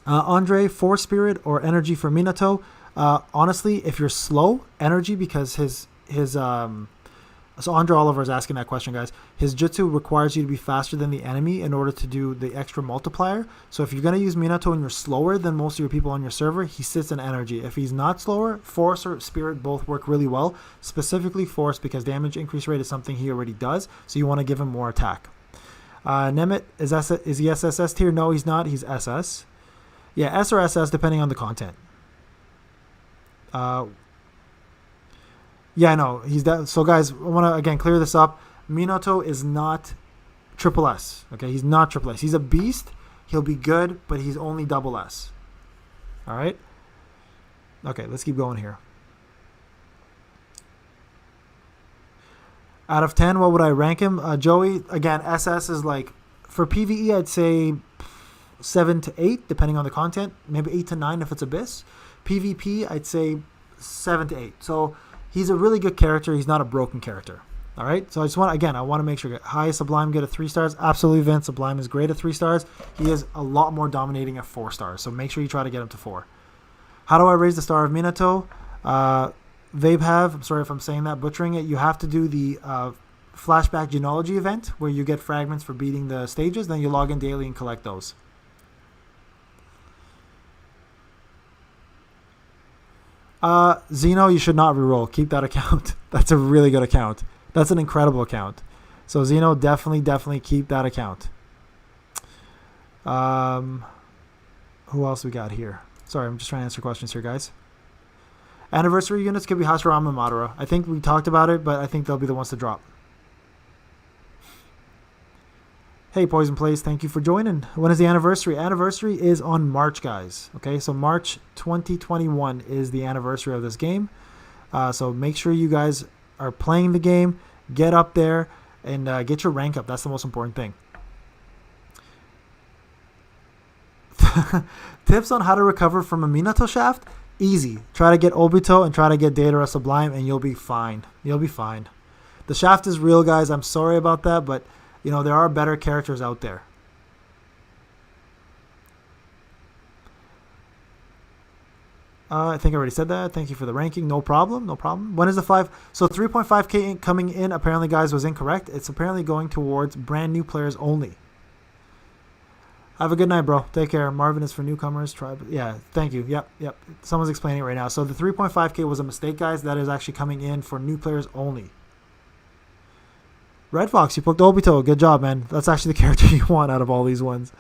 Andre, Force Spirit or Energy for Minato. Honestly, if you're slow, Energy, because his so Andre Oliver is asking that question, guys. His jutsu requires you to be faster than the enemy in order to do the extra multiplier. So if you're going to use Minato and you're slower than most of your people on your server, he sits in Energy. If he's not slower, Force or Spirit both work really well. Specifically Force, because damage increase rate is something he already does, so you want to give him more attack. Nemeth, is he SSS tier? No, he's not. He's SS. Yeah, S or SS depending on the content. Yeah, no, he's that. So guys, I want to again clear this up. Minato is not triple S. Okay, he's not triple S. He's a beast. He'll be good, but he's only double S. All right. Okay, let's keep going here. Out of 10, what would I rank him? Joey, again, SS is like, for PvE, I'd say 7 to 8, depending on the content. Maybe 8 to 9 if it's Abyss. PvP, I'd say 7 to 8. So he's a really good character. He's not a broken character. All right. So I want to make sure high Sublime get a 3 stars. Absolutely, Vince. Sublime is great at 3 stars. He is a lot more dominating at 4 stars. So make sure you try to get him to 4. How do I raise the star of Minato? Vabehav, I'm sorry if I'm saying that, butchering it. You have to do the flashback genealogy event where you get fragments for beating the stages. Then you log in daily and collect those. Zeno, you should not reroll. Keep that account. That's a really good account. That's an incredible account. So Zeno, definitely keep that account. Who else we got here? Sorry, I'm just trying to answer questions here, guys. Anniversary units could be Hashirama and Madara. I think we talked about it, but I think they'll be the ones to drop. Hey, Poison Plays, thank you for joining. When is the anniversary? Anniversary is on March, guys. Okay, so March 2021 is the anniversary of this game. So make sure you guys are playing the game, get up there, and get your rank up. That's the most important thing. Tips on how to recover from a Minato shaft? Easy. Try to get Obito and try to get Datara Sublime, and you'll be fine. You'll be fine. The shaft is real, guys. I'm sorry about that, but there are better characters out there. I think I already said that. Thank you for the ranking. No problem. No problem. When is the 5? So 3.5K coming in, apparently, guys, was incorrect. It's apparently going towards brand new players only. Have a good night, bro. Take care. Marvin is for newcomers. Tribe. Yeah, thank you. Yep. Someone's explaining it right now. So the 3.5K was a mistake, guys. That is actually coming in for new players only. Red Fox, you picked Obito. Good job, man. That's actually the character you want out of all these ones.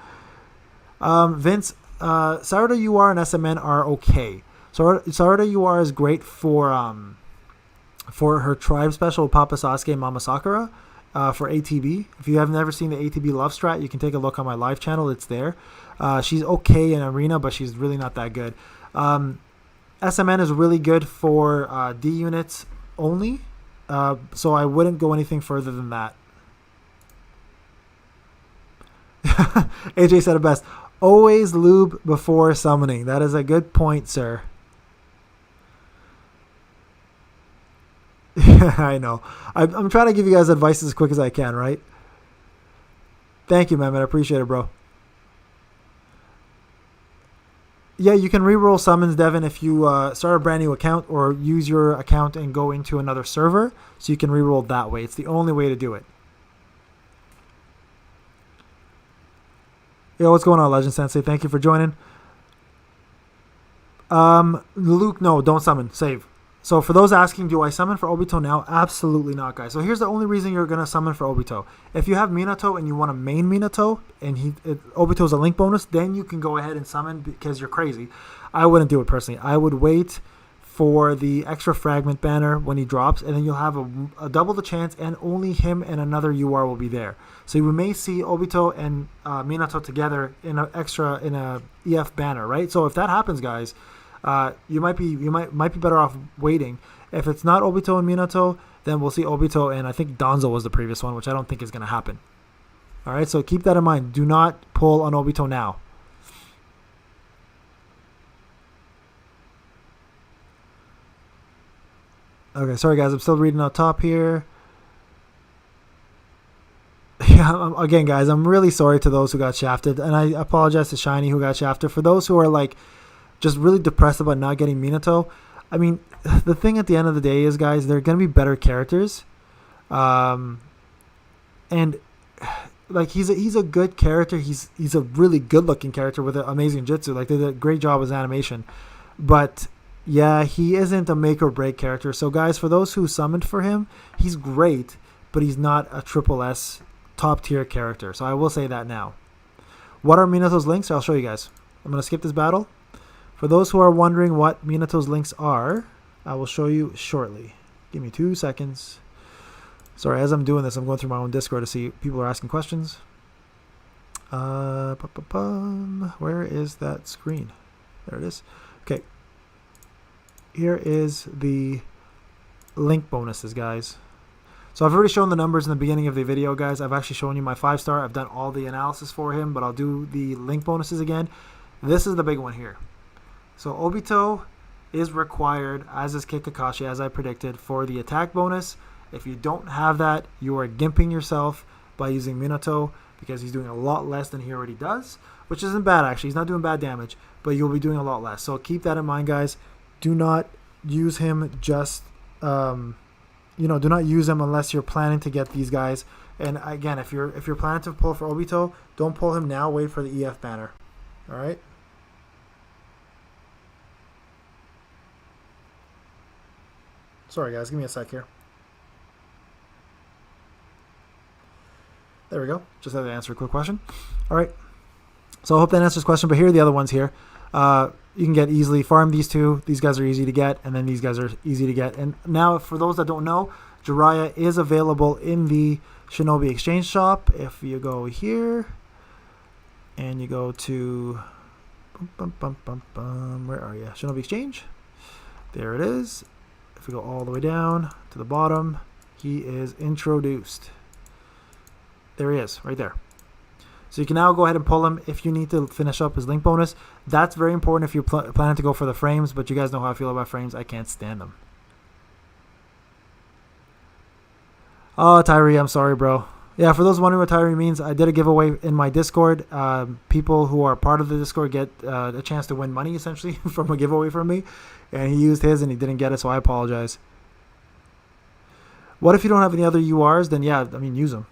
Vince, Sarada UR and SMN are okay. So Sarada UR is great for her tribe special with Papa Sasuke and Mama Sakura for ATB. If you have never seen the ATB love strat, you can take a look on my live channel. It's there. She's okay in arena, but she's really not that good. SMN is really good for D units only. So I wouldn't go anything further than that. AJ said it best. Always lube before summoning. That is a good point, sir. Yeah, I know. I'm trying to give you guys advice as quick as I can, right? Thank you, man. I appreciate it, bro. Yeah, you can reroll summons, Devin, if you start a brand new account or use your account and go into another server. So you can reroll that way. It's the only way to do it. Yo, what's going on, Legend Sensei? Thank you for joining. Luke, no, don't summon. Save. So for those asking, do I summon for Obito now? Absolutely not, guys. So here's the only reason you're going to summon for Obito. If you have Minato and you want to main Minato, and Obito's a link bonus, then you can go ahead and summon because you're crazy. I wouldn't do it personally. I would wait for the extra fragment banner when he drops, and then you'll have a double the chance, and only him and another UR will be there. So we may see Obito and Minato together in a EF banner, right? So if that happens, guys, you might be better off waiting. If it's not Obito and Minato, then we'll see Obito and I think Danzo was the previous one, which I don't think is going to happen. All right, so keep that in mind. Do not pull on Obito now. Okay, sorry guys, I'm still reading out top here. Yeah, again, guys, I'm really sorry to those who got shafted, and I apologize to Shiny who got shafted. For those who are like just really depressed about not getting Minato, I mean, the thing at the end of the day is, guys, they're going to be better characters. And like he's a good character. He's a really good looking character with an amazing jutsu. Like they did a great job with animation. But yeah, he isn't a make or break character. So guys, for those who summoned for him, he's great, but he's not a triple S top tier character. So I will say that now. What are Minato's links? I'll show you guys. I'm going to skip this battle. For those who are wondering what Minato's links are, I will show you shortly. Give me 2 seconds. Sorry, as I'm doing this, I'm going through my own Discord to see if people are asking questions. Where is that screen? There it is. Okay. Here is the link bonuses, guys. So I've already shown the numbers in the beginning of the video, guys. I've actually shown you my 5-star. I've done all the analysis for him, but I'll do the link bonuses again. This is the big one here. So Obito is required, as is Kid Kakashi, as I predicted, for the attack bonus. If you don't have that, you are gimping yourself by using Minato because he's doing a lot less than he already does, which isn't bad, actually. He's not doing bad damage, but you'll be doing a lot less. So keep that in mind, guys. Do not use him just, do not use him unless you're planning to get these guys. And again, if you're planning to pull for Obito, don't pull him now. Wait for the EF banner. All right. Sorry, guys. Give me a sec here. There we go. Just had to answer a quick question. All right. So I hope that answers the question. But here are the other ones here. You can get easily. Farm these two. These guys are easy to get. And then these guys are easy to get. And now, for those that don't know, Jiraiya is available in the Shinobi Exchange Shop. If you go here and you go to... where are you? Shinobi Exchange. There it is. If we go all the way down to the bottom, he is introduced. There he is, right there. So you can now go ahead and pull him if you need to finish up his link bonus. That's very important if you're planning to go for the frames, but you guys know how I feel about frames. I can't stand them. Oh, Tyree, I'm sorry, bro. Yeah, for those wondering what Tyree means, I did a giveaway in my Discord. People who are part of the Discord get a chance to win money, essentially, from a giveaway from me. And he used his and he didn't get it, so I apologize. What if you don't have any other URs? Then, yeah, I mean, use them.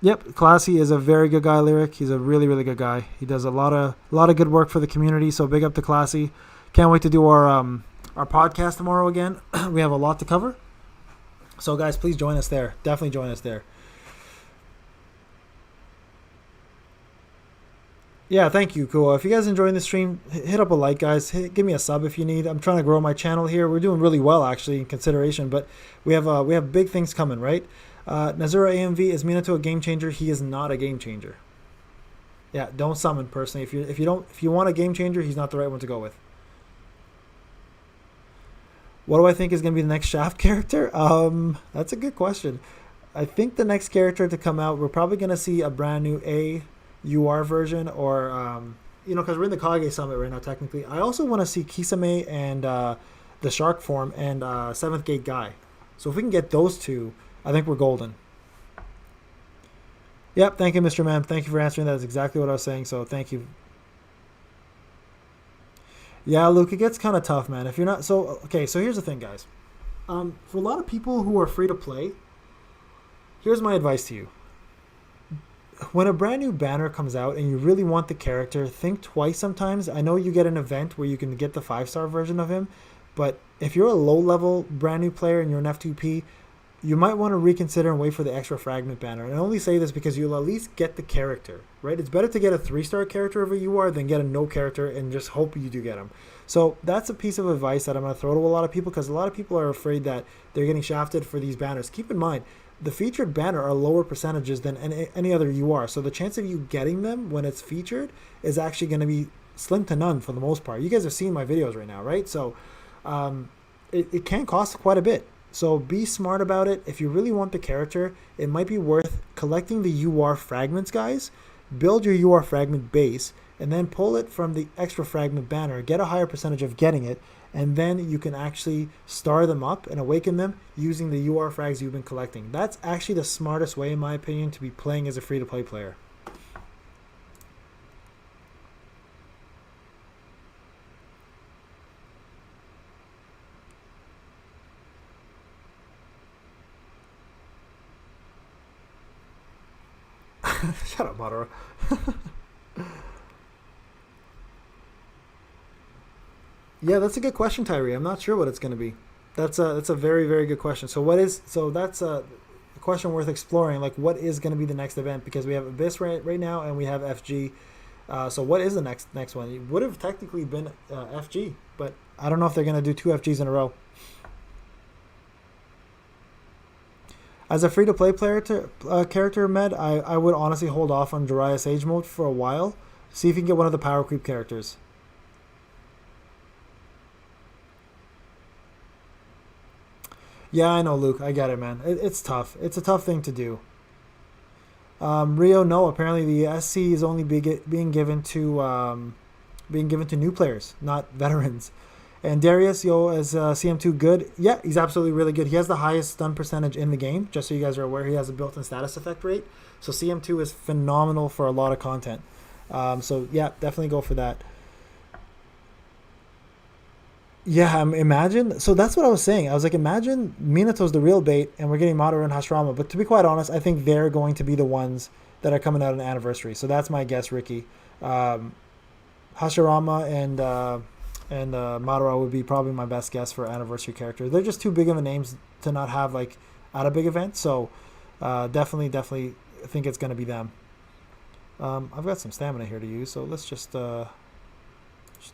Yep, Classy is a very good guy, Lyric. He's a really, really good guy. He does a lot of good work for the community, so big up to Classy. Can't wait to do our podcast tomorrow again. We have a lot to cover. So guys, please join us there. Definitely join us there. Yeah, thank you, cool. If you guys enjoying the stream, hit up a like, guys. Give me a sub if you need. I'm trying to grow my channel here. We're doing really well, actually, in consideration, but we have big things coming, right? Nazura AMV, is Minato a game changer? He is not a game changer. Yeah, don't summon personally. If you want a game changer, he's not the right one to go with. What do I think is going to be the next Shaft character? That's a good question. I think the next character to come out, we're probably going to see a brand new AUR version, or because we're in the Kage Summit right now. Technically, I also want to see Kisame and the Shark form and Seventh Gate Guy. So if we can get those two, I think we're golden. Yep, thank you, Mr. Man. Thank you for answering. That's exactly what I was saying, so thank you. Yeah, Luke, it gets kind of tough, man. If you're not... So here's the thing, guys. For a lot of people who are free to play, here's my advice to you. When a brand new banner comes out and you really want the character, think twice sometimes. I know you get an event where you can get the 5-star version of him, but if you're a low-level brand new player and you're an F2P, you might want to reconsider and wait for the extra fragment banner. And I only say this because you'll at least get the character, right? It's better to get a 3-star character of a UR than get a no character and just hope you do get him. So that's a piece of advice that I'm going to throw to a lot of people, because a lot of people are afraid that they're getting shafted for these banners. Keep in mind, the featured banner are lower percentages than any other UR. So the chance of you getting them when it's featured is actually going to be slim to none for the most part. You guys have seen my videos right now, right? So it can cost quite a bit. So be smart about it. If you really want the character, it might be worth collecting the UR fragments, guys. Build your UR fragment base, and then pull it from the extra fragment banner. Get a higher percentage of getting it, and then you can actually star them up and awaken them using the UR frags you've been collecting. That's actually the smartest way, in my opinion, to be playing as a free-to-play player. Shut up, Madara. Yeah, that's a good question, Tyree. I'm not sure what it's going to be. That's a very, very good question. So that's a question worth exploring. Like, what is going to be the next event? Because we have Abyss right now, and we have FG. So what is the next one? It would have technically been FG, but I don't know if they're going to do 2 FGs in a row. As a free-to-play player character, Med, I would honestly hold off on Jiraiya Sage mode for a while. See if you can get one of the power creep characters. Yeah, I know, Luke. I get it, man. It's tough. It's a tough thing to do. Rio, no. Apparently, the SC is only being given to new players, not veterans. And Darius, as CM2 good? Yeah, he's absolutely really good. He has the highest stun percentage in the game, just so you guys are aware. He has a built-in status effect rate. So CM2 is phenomenal for a lot of content. So, yeah, definitely go for that. Yeah, imagine. So that's what I was saying. I was like, imagine Minato's the real bait, and we're getting Madara and Hashirama. But to be quite honest, I think they're going to be the ones that are coming out on anniversary. So that's my guess, Ricky. Hashirama and Madara would be probably my best guess for anniversary character. They're just too big of a names to not have like at a big event. So definitely think it's going to be them. I've got some stamina here to use, so let's just do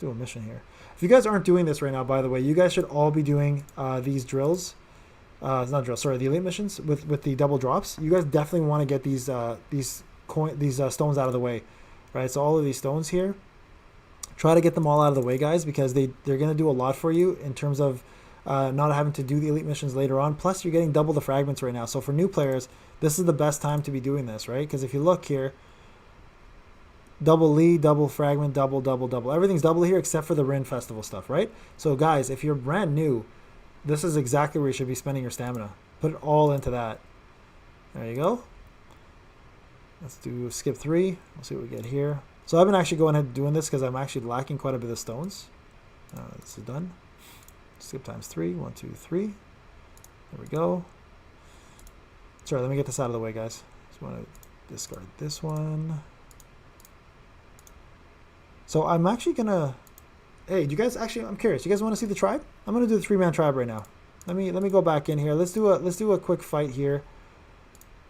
a mission here. If you guys aren't doing this right now, by the way, you guys should all be doing these drills. Not drills, sorry, the elite missions with the double drops. You guys definitely want to get these stones out of the way, right? So all of these stones here, try to get them all out of the way, guys, because they're going to do a lot for you in terms of not having to do the elite missions later on. Plus, you're getting double the fragments right now. So for new players, this is the best time to be doing this, right? Because if you look here, double lead, double fragment, double. Everything's double here except for the Rin Festival stuff, right? So guys, if you're brand new, this is exactly where you should be spending your stamina. Put it all into that. There you go. Let's do skip 3. We'll see what we get here. So I've been actually going ahead and doing this because I'm actually lacking quite a bit of stones. This is done. Skip times 3. 1, 2, 3. There we go. Sorry, let me get this out of the way, guys. Just want to Discard this one. So I'm actually gonna. Hey, do you guys actually? I'm curious. You guys want to see the tribe? I'm gonna do the 3-man tribe right now. Let me go back in here. Let's do a quick fight here.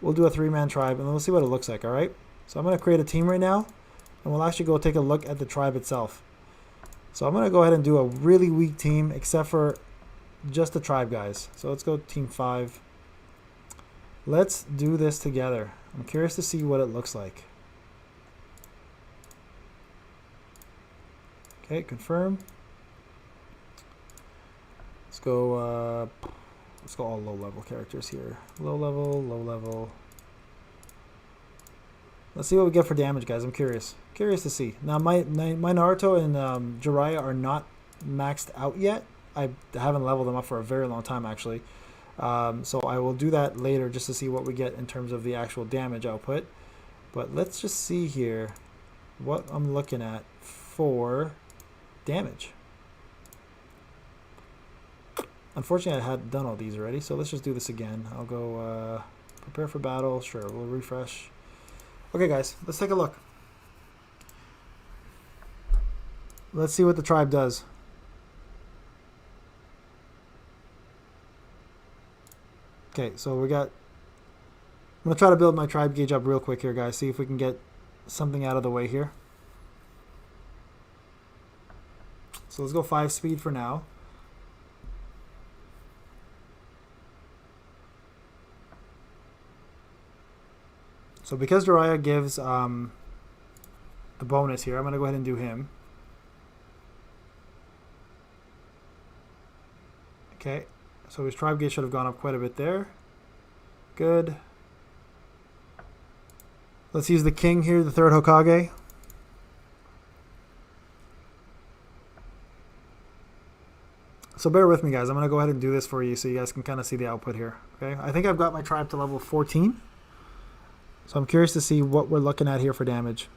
We'll do a 3-man tribe and we'll see what it looks like. All right. So I'm gonna create a team right now, and we'll actually go take a look at the tribe itself. So I'm gonna go ahead and do a really weak team, except for just the tribe guys. So let's go team 5. Let's do this together. I'm curious to see what it looks like. Okay, confirm. Let's go all low level characters here. Low level. Let's see what we get for damage, guys. I'm curious to see. Now my Naruto and Jiraiya are not maxed out yet. I haven't leveled them up for a very long time, actually. So I will do that later just to see what we get in terms of the actual damage output. But let's just see here what I'm looking at for damage. Unfortunately, I had done all these already, so let's just do this again. I'll go prepare for battle. Sure, we'll refresh. Okay, guys, let's take a look. Let's see what the tribe does. Okay, so we got... I'm going to try to build my tribe gauge up real quick here, guys. See if we can get something out of the way here. So let's go 5 speed for now. So because Jiraiya gives the bonus here, I'm going to go ahead and do him. Okay, so his tribe gauge should have gone up quite a bit there. Good. Let's use the king here, the 3rd RoKage. So bear with me, guys. I'm going to go ahead and do this for you so you guys can kind of see the output here. Okay, I think I've got my tribe to level 14. So I'm curious to see what we're looking at here for damage.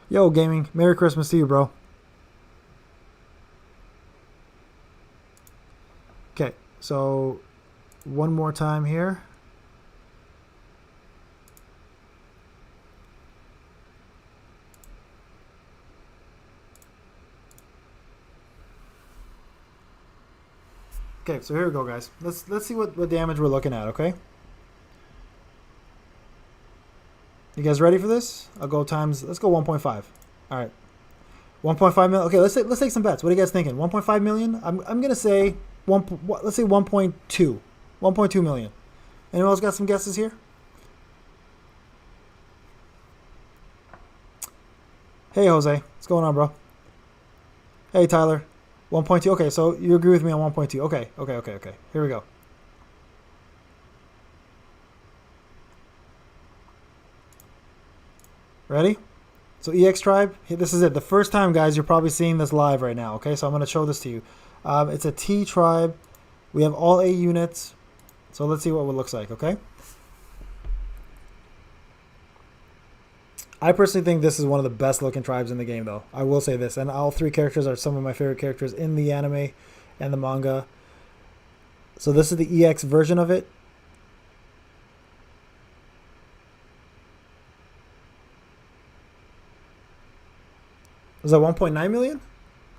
Yo, gaming. Merry Christmas to you, bro. Okay, so one more time here. Okay, so here we go, guys. Let's see what damage we're looking at, okay? You guys ready for this? I'll go times. Let's go 1.5. All right, 1.5 million. Okay, let's take some bets. What are you guys thinking? 1.5 million. I'm gonna say let's say 1.2. 1.2 million. Anyone else got some guesses here? Hey, Jose. What's going on, bro? Hey, Tyler. 1.2. Okay, so you agree with me on 1.2. Okay. Here we go. Ready? So EX Tribe, this is it. The first time, guys, you're probably seeing this live right now, okay? So I'm going to show this to you. It's a T Tribe. We have all A units. So let's see what it looks like, okay? I personally think this is one of the best looking tribes in the game, though. I will say this. And all 3 characters are some of my favorite characters in the anime and the manga. So this is the EX version of it. Was that 1.9 million?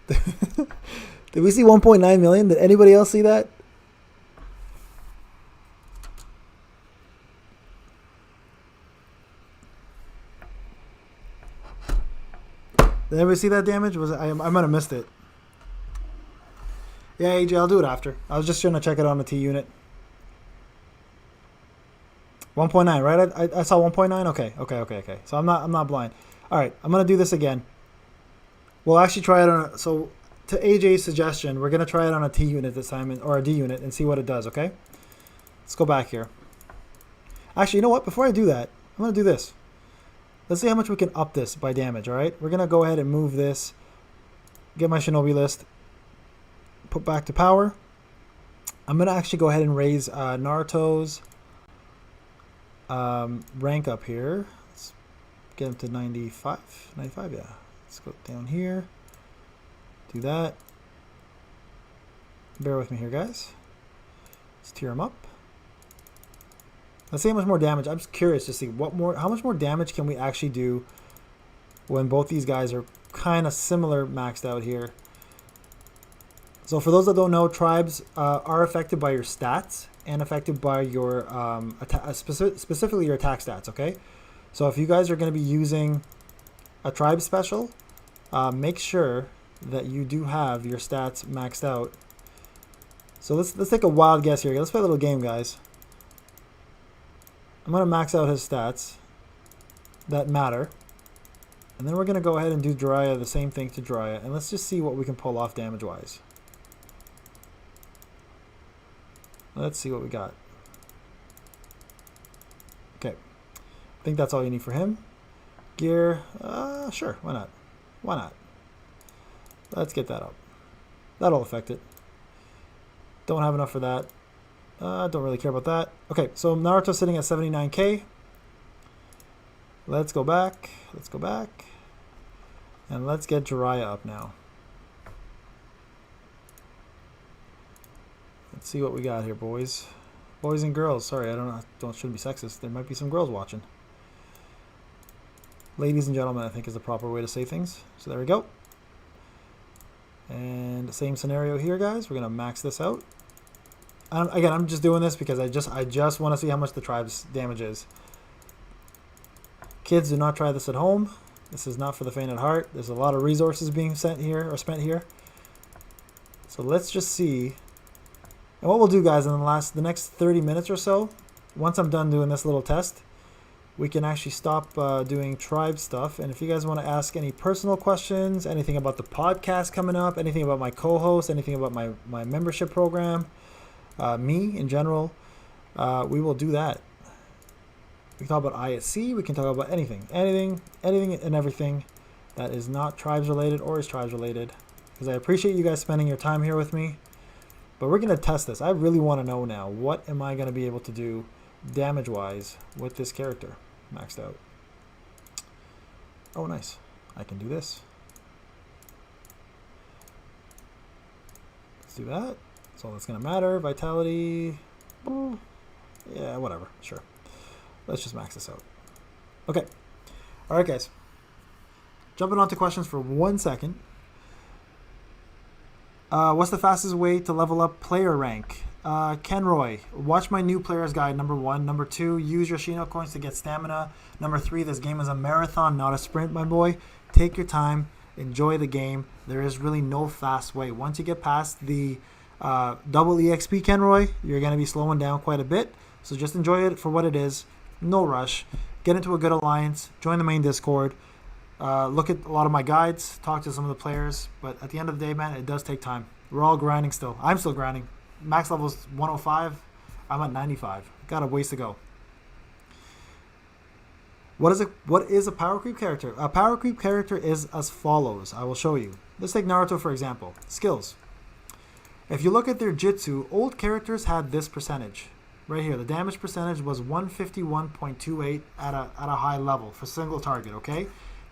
Did we see 1.9 million? Did anybody else see that? Did anybody see that damage? Was it, I might have missed it. Yeah, AJ, I'll do it after. I was just trying to check it on the T unit. 1.9, right? I saw 1.9. Okay. So I'm not blind. All right, I'm gonna do this again. We'll actually try it on. To AJ's suggestion, we're gonna try it on a T unit this time, or a D unit, and see what it does. Okay. Let's go back here. Actually, you know what? Before I do that, I'm gonna do this. Let's see how much we can up this by damage. All right. We're gonna go ahead and move this. Get my Shinobi list. Put back to power. I'm gonna actually go ahead and raise Naruto's rank up here. Let's get him to 95. 95, yeah. Let's go down here. Do that. Bear with me here, guys. Let's tear him up. Let's see how much more damage. I'm just curious to see how much more damage can we actually do when both these guys are kind of similar maxed out here. So for those that don't know, tribes are affected by your stats and affected by your specifically your attack stats, okay? So if you guys are going to be using a tribe special, make sure that you do have your stats maxed out. So let's take a wild guess here. Let's play a little game, guys. I'm going to max out his stats that matter. And then we're going to go ahead and do Jiraiya, the same thing to Jiraiya. And let's just see what we can pull off damage-wise. Let's see what we got. Okay. I think that's all you need for him. Gear. Sure. Why not? Why not? Let's get that up. That'll affect it. Don't have enough for that. Don't really care about that. Okay, so Naruto's sitting at 79k. Let's go back. Let's go back. And let's get Jiraiya up now. Let's see what we got here, boys. Boys and girls. Sorry, I shouldn't be sexist. There might be some girls watching. Ladies and gentlemen, I think is the proper way to say things. So there we go. And same scenario here, guys. We're gonna max this out. Again, I'm just doing this because I just want to see how much the tribe's damage is. Kids, do not try this at home. This is not for the faint at heart. There's a lot of resources being spent here. So let's just see. And what we'll do, guys, in the next 30 minutes or so, once I'm done doing this little test, we can actually stop doing tribe stuff. And if you guys want to ask any personal questions, anything about the podcast coming up, anything about my co-host, anything about my membership program, me in general, we will do that. We can talk about ISC. We can talk about anything and everything that is not tribes related or is tribes related. Because I appreciate you guys spending your time here with me. But we're going to test this. I really want to know now, what am I going to be able to do damage-wise with this character maxed out? Oh, nice. I can do this. Let's do that. That's all that's going to matter. Vitality. Yeah, whatever. Sure. Let's just max this out. Okay. All right, guys. Jumping on to questions for 1 second. What's the fastest way to level up player rank? Kenroy, watch my new player's guide, number 1. Number 2, use your Shino coins to get stamina. Number 3, this game is a marathon, not a sprint, my boy. Take your time. Enjoy the game. There is really no fast way. Once you get past the double EXP, Kenroy, you're going to be slowing down quite a bit. So just enjoy it for what it is. No rush. Get into a good alliance. Join the main Discord. Look at a lot of my guides. Talk to some of the players. But at the end of the day, man, it does take time. We're all grinding still. I'm still grinding. Max level is 105. I'm at 95. Got a ways to go. What is a power creep character? A power creep character is as follows. I will show you. Let's take Naruto, for example. Skills. If you look at their Jitsu, old characters had this percentage. Right here, the damage percentage was 151.28 at a high level for single target, okay?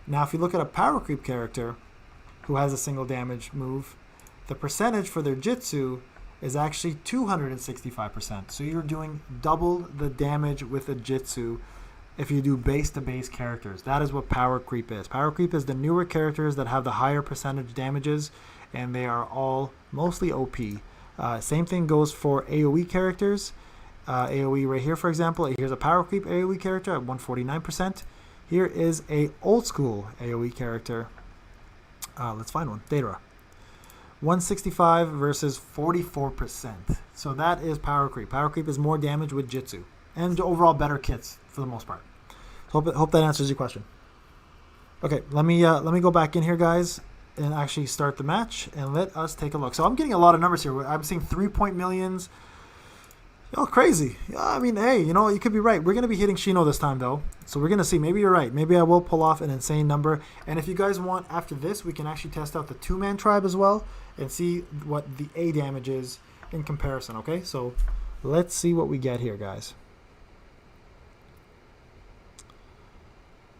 Now, if you look at a power creep character who has a single damage move, the percentage for their Jitsu is actually 265%. So you're doing double the damage with a Jitsu if you do base-to-base characters. That is what power creep is. Power creep is the newer characters that have the higher percentage damages, and they are all mostly OP. Same thing goes for AoE characters. AoE right here, for example. Here's a power creep AoE character at 149%. Here is a old school AoE character. Let's find one. Datara. 165 versus 44%. So that is power creep. Power creep is more damage with Jitsu and overall better kits for the most part. Hope that answers your question. Okay, let me go back in here, guys, and actually start the match and let us take a look. So I'm getting a lot of numbers here. I'm seeing 3-point millions. Oh, crazy. Yeah, I mean, hey, you know, you could be right. We're going to be hitting Shino this time, though. So we're going to see. Maybe you're right. Maybe I will pull off an insane number. And if you guys want, after this, we can actually test out the two-man tribe as well and see what the A damage is in comparison, okay? So let's see what we get here, guys.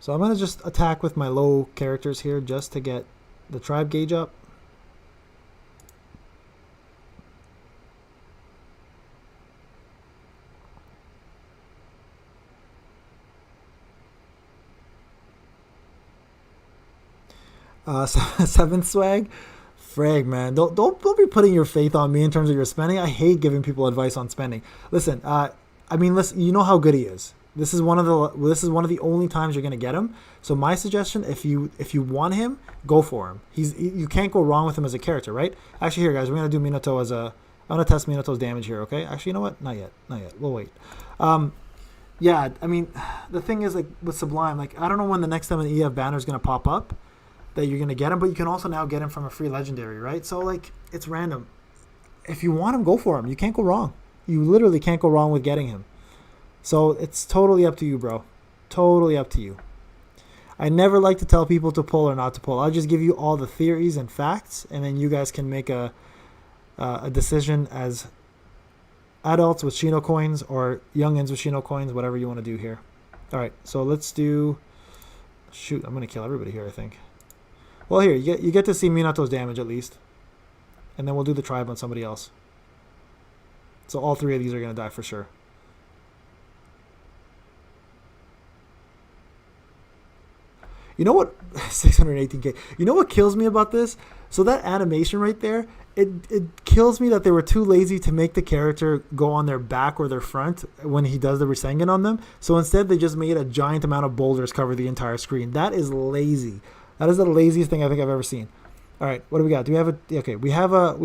So I'm going to just attack with my low characters here just to get the tribe gauge up. Seventh swag. Frag, man. Don't be putting your faith on me in terms of your spending. I hate giving people advice on spending. Listen, listen. You know how good he is. This is one of the only times you're gonna get him. So my suggestion, if you want him, go for him. You can't go wrong with him as a character, right? Actually, here guys, we're gonna do Minato as a. I'm gonna test Minato's damage here. Okay. Actually, you know what? Not yet. We'll wait. Yeah. I mean, the thing is, like with Sublime, like I don't know when the next time an EF banner is gonna pop up that you're gonna get him, but you can also now get him from a free legendary, right? So like it's random. If you want him, go for him. You can't go wrong. You literally can't go wrong with getting him. So it's totally up to you, bro. Totally up to you. I never like to tell people to pull or not to pull. I'll just give you all the theories and facts, and then you guys can make a decision as adults with Shino coins or youngins with Shino coins, whatever you want to do here. All right, so let's do. Shoot, I'm gonna kill everybody here, I think. Well, here you get to see Minato's damage at least, and then we'll do the tribe on somebody else. So all three of these are gonna die for sure. You know what? 618k. You know what kills me about this? So that animation right there, it kills me that they were too lazy to make the character go on their back or their front when he does the Rasengan on them. So instead, they just made a giant amount of boulders cover the entire screen. That is lazy. That is the laziest thing I think I've ever seen. All right, what do we got? Do we have a? Okay, we have a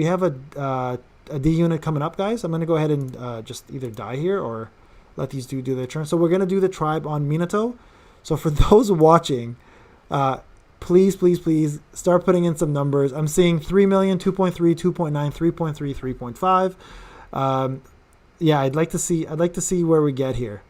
D unit coming up, guys. I'm gonna go ahead and just either die here or let these two do their turn. So we're gonna do the tribe on Minato. So for those watching. Please start putting in some numbers. I'm seeing 3 million, 2.3, 2.9, 3.3, 3.5. Yeah, I'd like to see where we get here.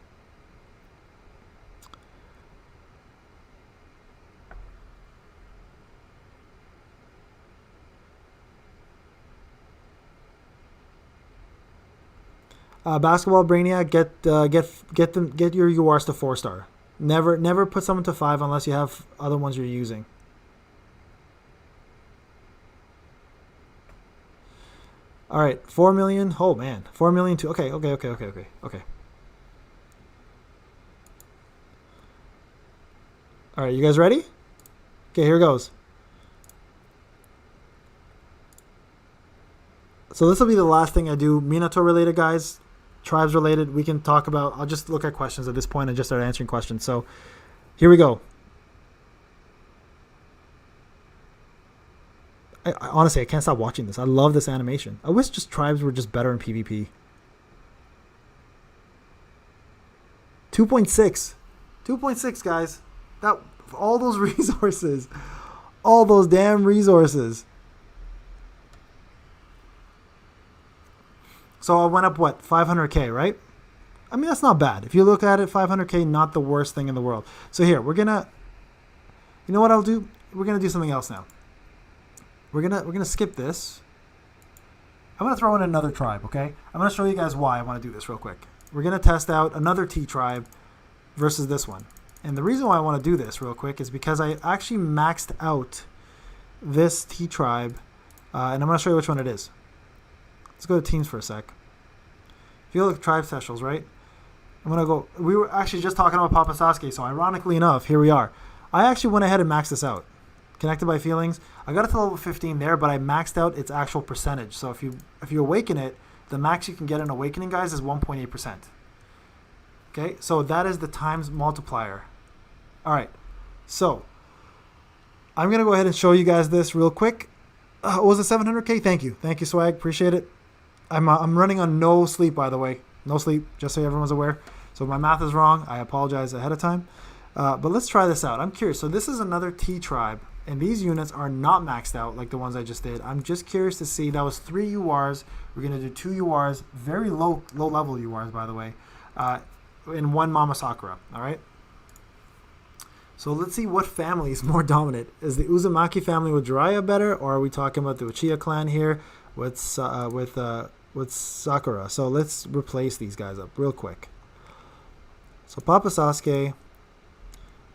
Basketball Brainiac, get your URs to 4-star. Never put someone to 5 unless you have other ones you're using. All right, 4 million. Oh man, 4 million too. Okay. All right, you guys ready? Okay, here goes. So this will be the last thing I do, Minato related, guys. Tribes related, we can talk about. I'll just look at questions at this point and just start answering questions. So here we go. I honestly, I can't stop watching this. I love this animation. I wish just tribes were just better in PvP. 2.6. 2.6, guys. That all those resources. All those damn resources. So I went up, what, 500k, right? I mean, that's not bad. If you look at it, 500k, not the worst thing in the world. So here, we're going to, you know what I'll do? We're going to do something else now. We're gonna skip this. I'm going to throw in another tribe, okay? I'm going to show you guys why I want to do this real quick. We're going to test out another T tribe versus this one. And the reason why I want to do this real quick is because I actually maxed out this T tribe, and I'm going to show you which one it is. Let's go to teams for a sec. If you look at tribe specials, right? I'm going to go. We were actually just talking about Papa Sasuke, so ironically enough, here we are. I actually went ahead and maxed this out. Connected by feelings. I got it to level 15 there, but I maxed out its actual percentage. So if you awaken it, the max you can get in awakening, guys, is 1.8%. Okay, so that is the times multiplier. All right, so I'm going to go ahead and show you guys this real quick. Was it 700k? Thank you, Swag. Appreciate it. I'm running on no sleep, by the way. No sleep, just so everyone's aware. So if my math is wrong, I apologize ahead of time. But let's try this out. I'm curious. So this is another T tribe, and these units are not maxed out like the ones I just did. I'm just curious to see. That was 3 URs. We're going to do 2 URs, very low level URs, by the way, and 1 Mama Sakura. All right. So let's see what family is more dominant. Is the Uzumaki family with Jiraiya better, or are we talking about the Uchiha clan here with Sakura? So let's replace these guys up real quick. So Papa Sasuke,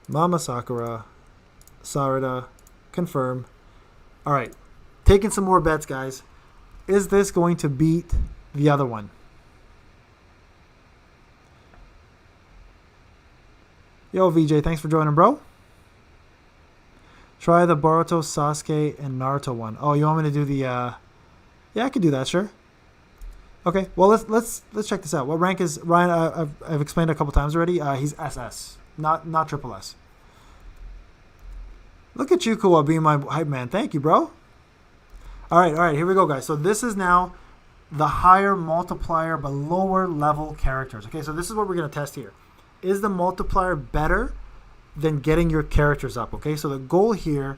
Mama Sakura, Sarada, confirm. All right, taking some more bets, guys. Is this going to beat the other one? Yo, VJ, thanks for joining, bro. Try the Boruto, Sasuke, and Naruto one. Oh, you want me to do the? Yeah, I could do that. Sure. Okay. Well, let's check this out. What rank is Ryan? I've explained it a couple times already. He's SS, not triple S. Look at you, Kua, being my hype man. Thank you, bro. All right. Here we go, guys. So this is now the higher multiplier but lower level characters. Okay, so this is what we're gonna test here. Is the multiplier better than getting your characters up? Okay, so the goal here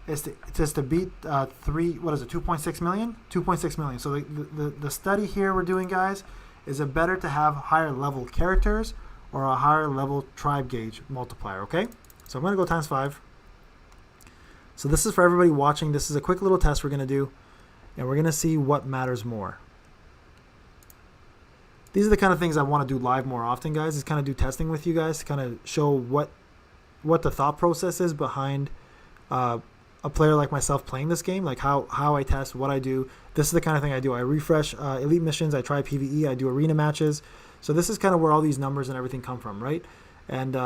is to beat 2.6 million? 2.6 million. So the study here we're doing, guys, is it better to have higher level characters or a higher level tribe gauge multiplier? Okay, so I'm gonna go times 5. So this is for everybody watching. This is a quick little test we're gonna do, and we're gonna see what matters more. These are the kind of things I want to do live more often, guys, is kind of do testing with you guys to kind of show what the thought process is behind a player like myself playing this game, like how I test, what I do. This is the kind of thing I do. I refresh elite missions, I try PvE, I do arena matches. So this is kind of where all these numbers and everything come from, right? And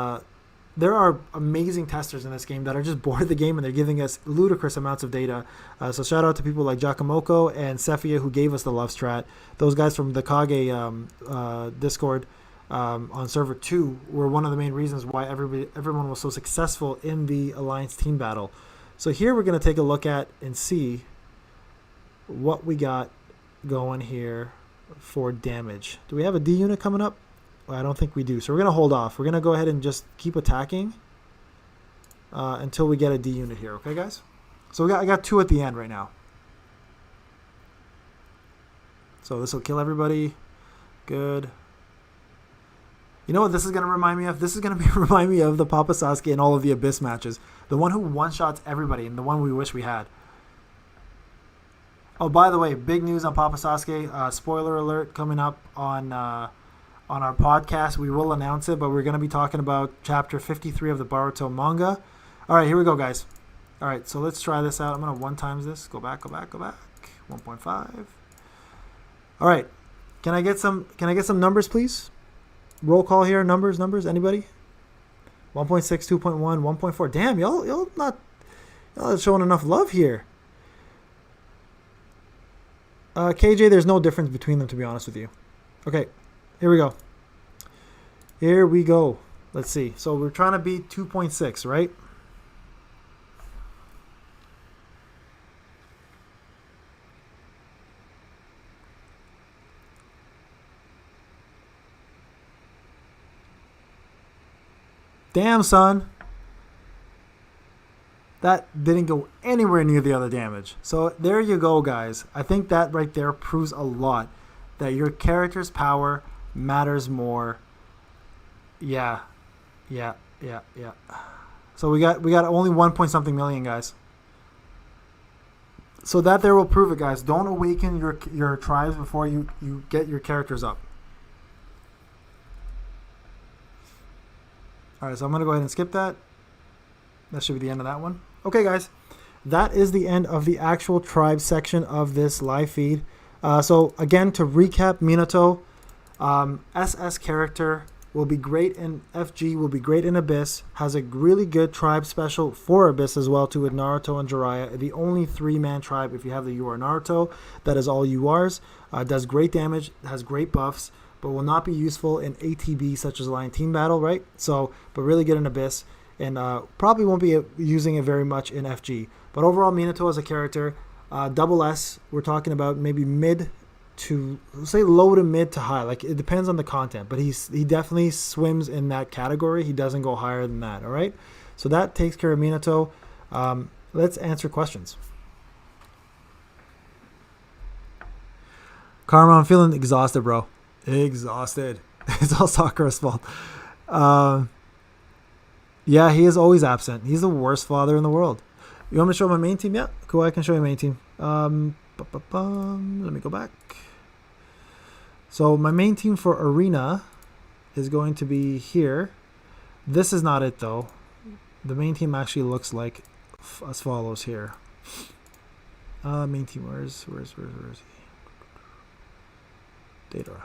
there are amazing testers in this game that are just bored of the game, and they're giving us ludicrous amounts of data. So shout out to people like Giacomoko and Cephia who gave us the love strat. Those guys from the RoKage Discord on server 2 were one of the main reasons why everyone was so successful in the Alliance team battle. So here we're going to take a look at and see what we got going here for damage. Do we have a D unit coming up? Well, I don't think we do. So we're going to hold off. We're going to go ahead and just keep attacking until we get a D unit here. Okay, guys? So I got 2 at the end right now. So this will kill everybody. Good. You know what this is going to remind me of? This is going to remind me of the Papa Sasuke and all of the Abyss matches. The one who one-shots everybody and the one we wish we had. Oh, by the way, big news on Papa Sasuke. Spoiler alert coming up on our podcast. We will announce it, but we're going to be talking about chapter 53 of the Boruto manga. All right, here we go, guys. All right, so let's try this out. I'm going to 1 times this. Go back. 1.5. All right. Can I get some numbers, please? Roll call here. Numbers. Anybody? 1.6, 2.1, 1.4. Damn, y'all not showing enough love here. KJ, there's no difference between them, to be honest with you. Okay, here we go. Let's see. So we're trying to beat 2.6, right? Damn, son. That didn't go anywhere near the other damage. So there you go, guys. I think that right there proves a lot that your character's power matters more. Yeah. So we got only 1 point something million, guys. So that there will prove it, guys. Don't awaken your tribes before you get your characters up. All right, so I'm going to go ahead and skip that. That should be the end of that one. Okay, guys. That is the end of the actual tribe section of this live feed. So, again, to recap, Minato, SS character, will be great in FG, will be great in Abyss, has a really good tribe special for Abyss as well, too, with Naruto and Jiraiya. The only 3-man tribe, if you have the UR Naruto, that is all URs. Does great damage, has great buffs, but will not be useful in ATB such as Alliance Team Battle, right? So, but really good in Abyss, and probably won't be using it very much in FG. But overall, Minato as a character, double S, we're talking about maybe mid to, say low to mid to high. Like, it depends on the content, but he definitely swims in that category. He doesn't go higher than that, all right? So that takes care of Minato. Let's answer questions. Karma, I'm feeling exhausted, bro. Exhausted. It's all Sakura's fault. Yeah, he is always absent. He's the worst father in the world. You want me to show my main team? Yeah, cool. I can show you my main team. Let me go back. So my main team for Arena is going to be here. This is not it, though. The main team actually looks like as follows here. Main team, where is he? Data.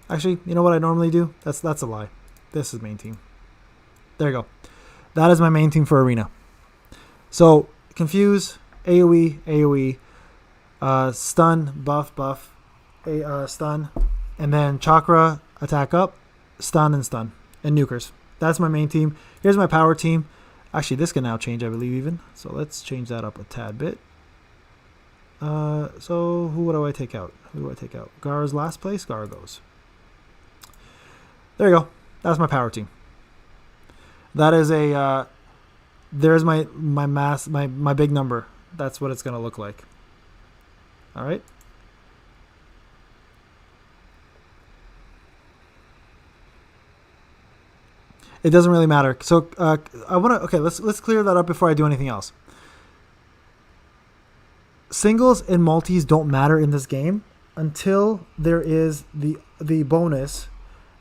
Actually, you know what I normally do? That's a lie. This is main team. There you go. That is my main team for Arena. So, Confuse, AoE, AoE, Stun, Buff, Stun, and then Chakra, Attack Up, Stun, and Nukers. That's my main team. Here's my power team. Actually, this can now change, I believe, even. So let's change that up a tad bit. So who do I take out? Gar's last place. Gar goes. There you go. That's my power team. That is a. There's my big number. That's what it's gonna look like. All right. It doesn't really matter. So I want to. Okay, let's clear that up before I do anything else. Singles and multis don't matter in this game until there is the bonus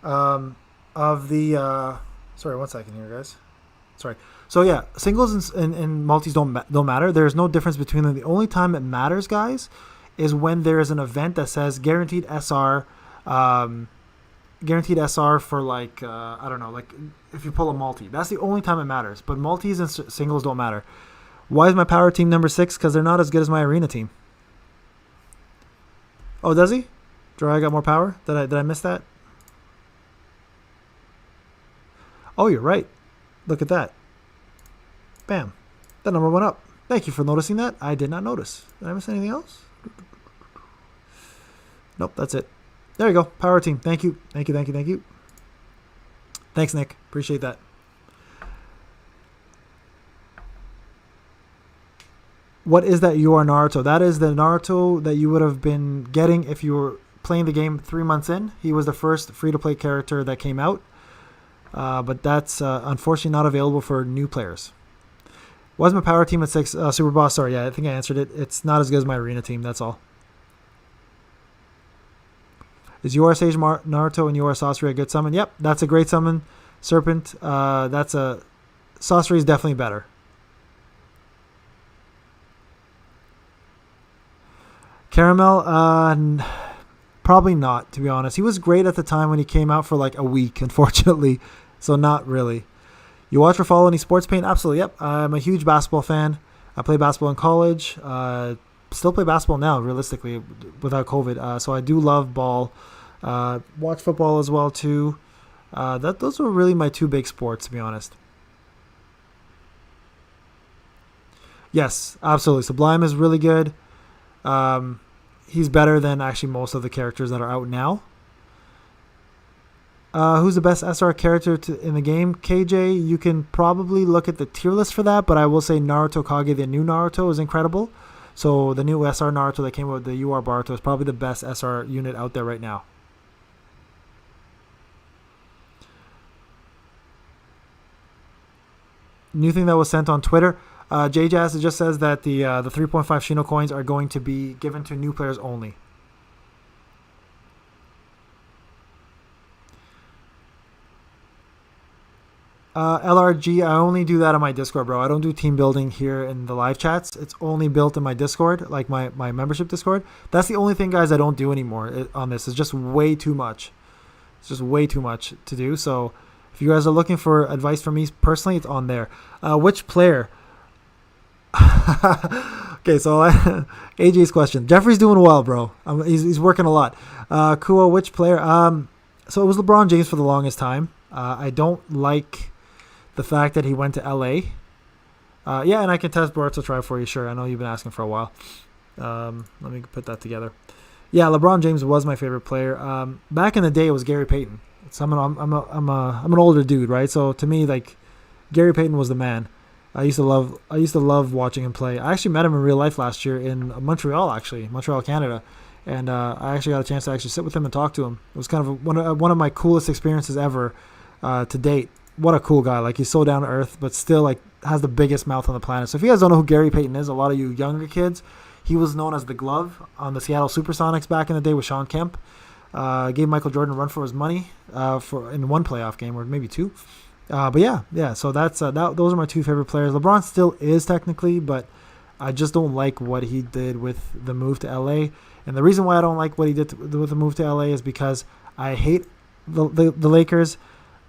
of the. Sorry, 1 second here, guys. Sorry. So yeah, singles and multis don't matter. There's no difference between them. The only time it matters, guys, is when there is an event that says guaranteed SR. Guaranteed SR for like I don't know, like if you pull a multi. That's the only time it matters. But multis and singles don't matter. Why is my power team number 6? Because they're not as good as my arena team. Oh, does he? Jiraiya got more power? Did I miss that? Oh, you're right. Look at that. Bam. That number went up. Thank you for noticing that. I did not notice. Did I miss anything else? Nope, that's it. There you go. Power team. Thank you. Thank you. Thanks, Nick. Appreciate that. What is that You Are Naruto? That is the Naruto that you would have been getting if you were playing the game 3 months in. He was the first free-to-play character that came out. But that's unfortunately not available for new players. Was my power team at 6? Super Boss, sorry. Yeah, I think I answered it. It's not as good as my arena team. That's all. Is You Are Sage Naruto and You Are Sasori a good summon? Yep, that's a great summon. Serpent, Sasori is definitely better. Caramel, probably not, to be honest. He was great at the time when he came out for like a week, unfortunately. So not really. You watch or follow any sports paint? Absolutely, yep. I'm a huge basketball fan. I played basketball in college. Still play basketball now, realistically, without COVID. So I do love ball. Watch football as well, too. Those were really my 2 big sports, to be honest. Yes, absolutely. Sublime is really good. He's better than actually most of the characters that are out now. Who's the best SR character in the game? KJ, you can probably look at the tier list for that, but I will say Naruto Kage, the new Naruto, is incredible. So the new SR Naruto that came out with the UR Boruto is probably the best SR unit out there right now. New thing that was sent on Twitter. JJazz, it just says that the 3.5 Shino coins are going to be given to new players only. LRG, I only do that on my Discord, bro. I don't do team building here in the live chats. It's only built in my Discord, like my membership Discord. That's the only thing, guys, I don't do anymore on this. It's just way too much. It's just way too much to do. So if you guys are looking for advice from me personally, it's on there. Which player? Okay, so AJ's question. Jeffrey's doing well, bro. He's working a lot. Kuo, which player? So it was LeBron James for the longest time. I don't like the fact that he went to LA. Yeah, and I can test Boruto Tribe for you, sure. I know you've been asking for a while. Let me put that together. Yeah, LeBron James was my favorite player. Back in the day, it was Gary Payton. So I'm an older dude, right? So to me, like, Gary Payton was the man. I used to love watching him play. I actually met him in real life last year in Montreal, Canada, and I actually got a chance to actually sit with him and talk to him. It was kind of one of my coolest experiences ever to date. What a cool guy! Like, he's so down to earth, but still like has the biggest mouth on the planet. So if you guys don't know who Gary Payton is, a lot of you younger kids, he was known as the Glove on the Seattle Supersonics back in the day with Sean Kemp. Gave Michael Jordan a run for his money in one playoff game or maybe 2. But yeah. So that's those are my 2 favorite players. LeBron still is technically, but I just don't like what he did with the move to LA. And the reason why I don't like what he did with the move to LA is because I hate the Lakers.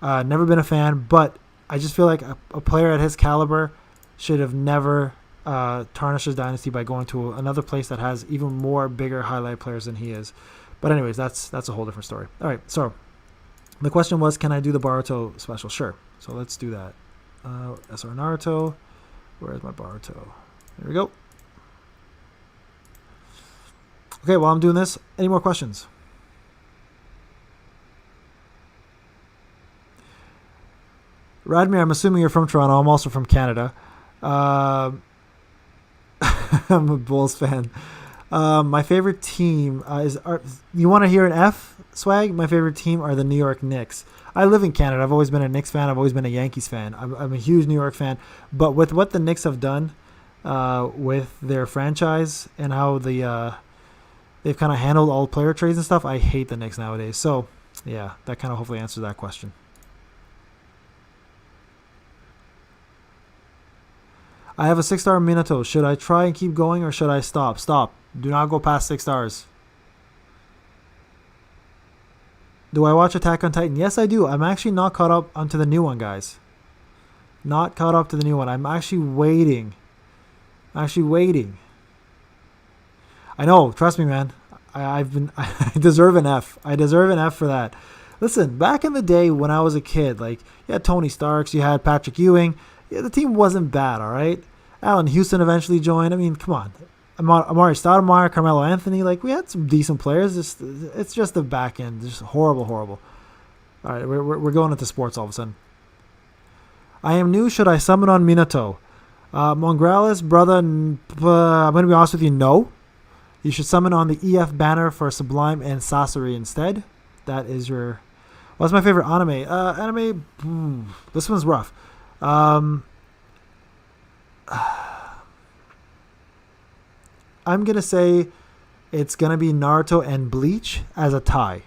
Never been a fan, but I just feel like a player at his caliber should have never tarnished his dynasty by going to another place that has even more bigger highlight players than he is. But anyways, that's a whole different story. All right, so the question was, can I do the Boruto special? Sure. So let's do that. SR Naruto. Where's my Boruto? There we go. Okay, while I'm doing this, any more questions? Radmir, I'm assuming you're from Toronto. I'm also from Canada. I'm a Bulls fan. My favorite team is... you want to hear an F, Swag? My favorite team are the New York Knicks. I live in Canada. I've always been a Knicks fan. I've always been a Yankees fan. I'm a huge New York fan. But with what the Knicks have done with their franchise and how they've kind of handled all player trades and stuff, I hate the Knicks nowadays. So, yeah, that kind of hopefully answers that question. I have a 6-star Minato. Should I try and keep going or should I stop? Stop. Do not go past 6 stars. Do I watch Attack on Titan? Yes, I do. I'm actually not caught up onto the new one, guys. Not caught up to the new one. I'm actually waiting. I know. Trust me, man. I deserve an F. I deserve an F for that. Listen, back in the day when I was a kid, like, you had Tony Starks, you had Patrick Ewing. Yeah, the team wasn't bad, all right? Allen Houston eventually joined. I mean, come on. Amari Stoudemire, Carmelo Anthony. Like, we had some decent players. It's just the back end. Just horrible. All right, we're going into sports all of a sudden. I am new. Should I summon on Minato? Mongralis, brother, I'm going to be honest with you, no. You should summon on the EF banner for Sublime and Sasori instead. That is your... What's my favorite anime? This one's rough. I'm going to say it's going to be Naruto and Bleach as a tie.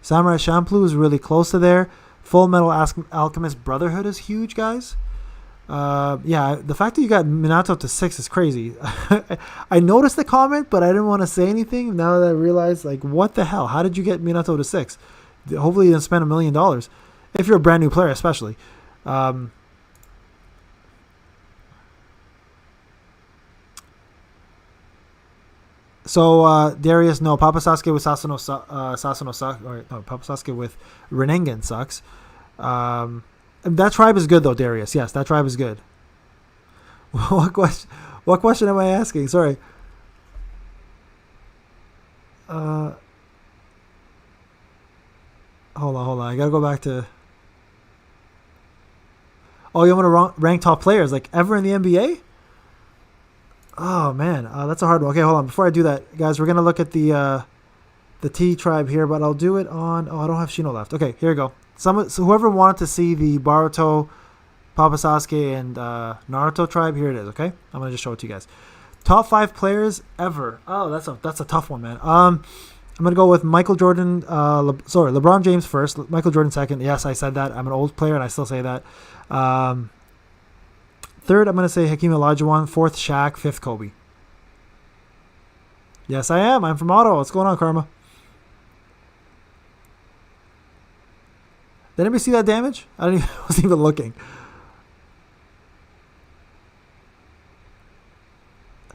Samurai Champloo is really close to there. Full Metal Alchemist Brotherhood is huge, guys. Yeah, the fact that you got Minato to 6 is crazy. I noticed the comment, but I didn't want to say anything. Now that I realize, like, what the hell? How did you get Minato to 6? Hopefully you didn't spend $1 million. If you're a brand new player, especially. So Darius, no, Papa Sasuke with Sasuno sucks. Or no, Papa Sasuke with Renengan sucks. That tribe is good though, Darius. Yes, that tribe is good. What question am I asking? Sorry. Hold on. I gotta go back to. Oh, you want to rank top players like ever in the NBA? Oh man, that's a hard one. Okay, hold on. Before I do that, guys, we're gonna look at the T tribe here, but I'll do it on. Oh, I don't have Shino left. Okay, here we go. So whoever wanted to see the Boruto, Papa Sasuke, and Naruto tribe, here it is. Okay, I'm gonna just show it to you guys. Top 5 players ever. Oh, that's a tough one, man. I'm gonna go with Michael Jordan. LeBron James first. Michael Jordan second. Yes, I said that. I'm an old player, and I still say that. Third, I'm gonna say Hakeem Olajuwon. Fourth, Shaq. Fifth, Kobe. Yes, I am. I'm from Ottawa. What's going on, Karma? Did anybody see that damage? I wasn't even looking.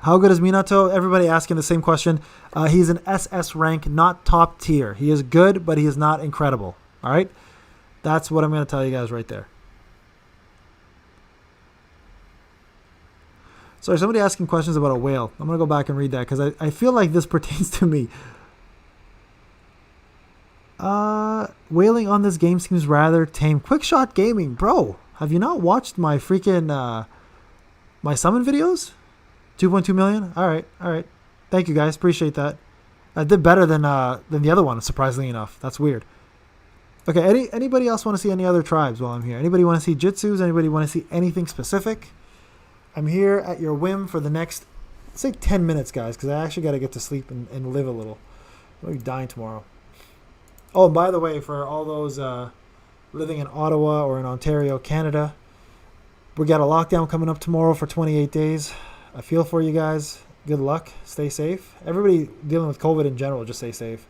How good is Minato? Everybody asking the same question. He's an SS rank, not top tier. He is good, but he is not incredible. All right? That's what I'm going to tell you guys right there. Sorry, somebody asking questions about a whale. I'm going to go back and read that because I feel like this pertains to me. Whaling on this game seems rather tame. Quickshot Gaming. Bro, have you not watched my freaking my summon videos? 2.2 million? All right. Thank you, guys. Appreciate that. I did better than the other one, surprisingly enough. That's weird. Okay, anybody else want to see any other tribes while I'm here? Anybody want to see Jitsus? Anybody want to see anything specific? I'm here at your whim for the next, say, 10 minutes, guys, because I actually got to get to sleep and live a little. I'm going to be dying tomorrow. Oh, and by the way, for all those living in Ottawa or in Ontario, Canada, we got a lockdown coming up tomorrow for 28 days. I feel for you guys. Good luck. Stay safe. Everybody dealing with COVID in general, just stay safe.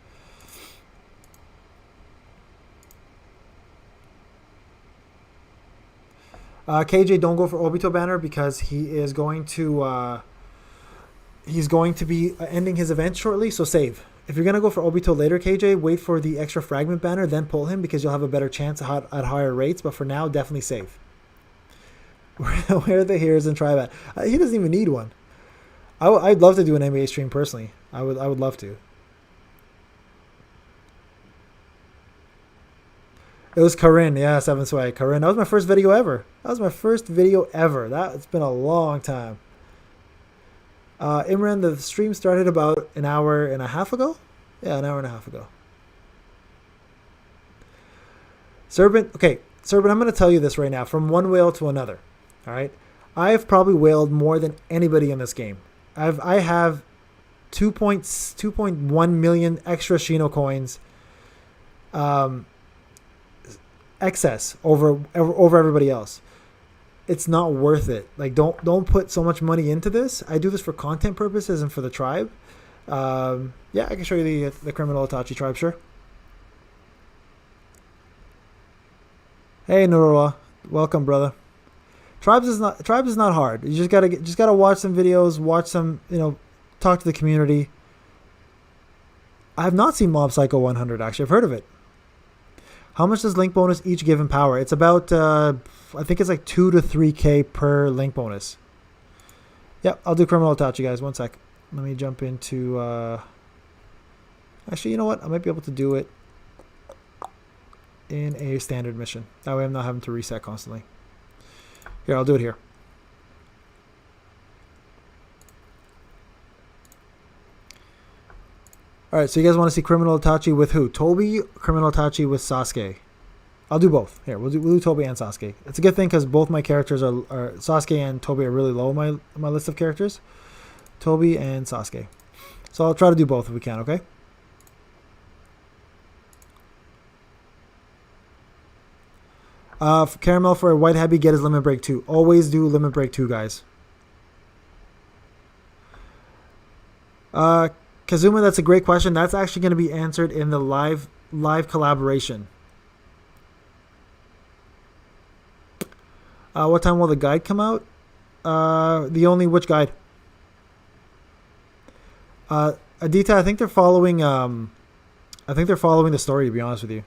KJ, don't go for Obito banner because he's going to be ending his event shortly. So save. If you're gonna go for Obito later, KJ, wait for the extra fragment banner, then pull him because you'll have a better chance at higher rates. But for now, definitely save. Where are the heroes in Tribe at? He doesn't even need one. I'd love to do an NBA stream personally. I would love to. It was Corinne, yeah, 7 Swag. Corinne, that was my first video ever. It's been a long time. Imran, the stream started about an hour and a half ago. Yeah, an hour and a half ago. Serpent, okay, Serpent, I'm going to tell you this right now. From one whale to another, all right? I've probably whaled more than anybody in this game. I have 2.1 million extra Shino coins. Excess over everybody else. It's not worth it. Like, don't put so much money into this. I do this for content purposes and for the tribe. Yeah, I can show you the criminal Itachi tribe, sure. Hey Nurwa, welcome, brother. Tribes is not hard. You just gotta watch some videos, watch some, talk to the community. I have not seen Mob Psycho 100 actually. I've heard of it. How much does link bonus each give in power? It's about, I think it's like 2 to 3K per link bonus. Yep, I'll do Criminal Itachi, guys. 1 sec. Let me jump into, actually, you know what? I might be able to do it in a standard mission. That way I'm not having to reset constantly. Here, I'll do it here. All right, so you guys want to see Criminal Itachi with who? Toby, Criminal Itachi with Sasuke. I'll do both. Here, we'll do Toby and Sasuke. It's a good thing because both my characters are Sasuke and Toby are really low on my list of characters. Toby and Sasuke. So I'll try to do both if we can, okay? Caramel for a White Heavy, get his Limit Break 2. Always do Limit Break 2, guys. Kazuma, that's a great question. That's actually going to be answered in the live collaboration. What time will the guide come out? Which guide? Adita, I think they're following the story, to be honest with you.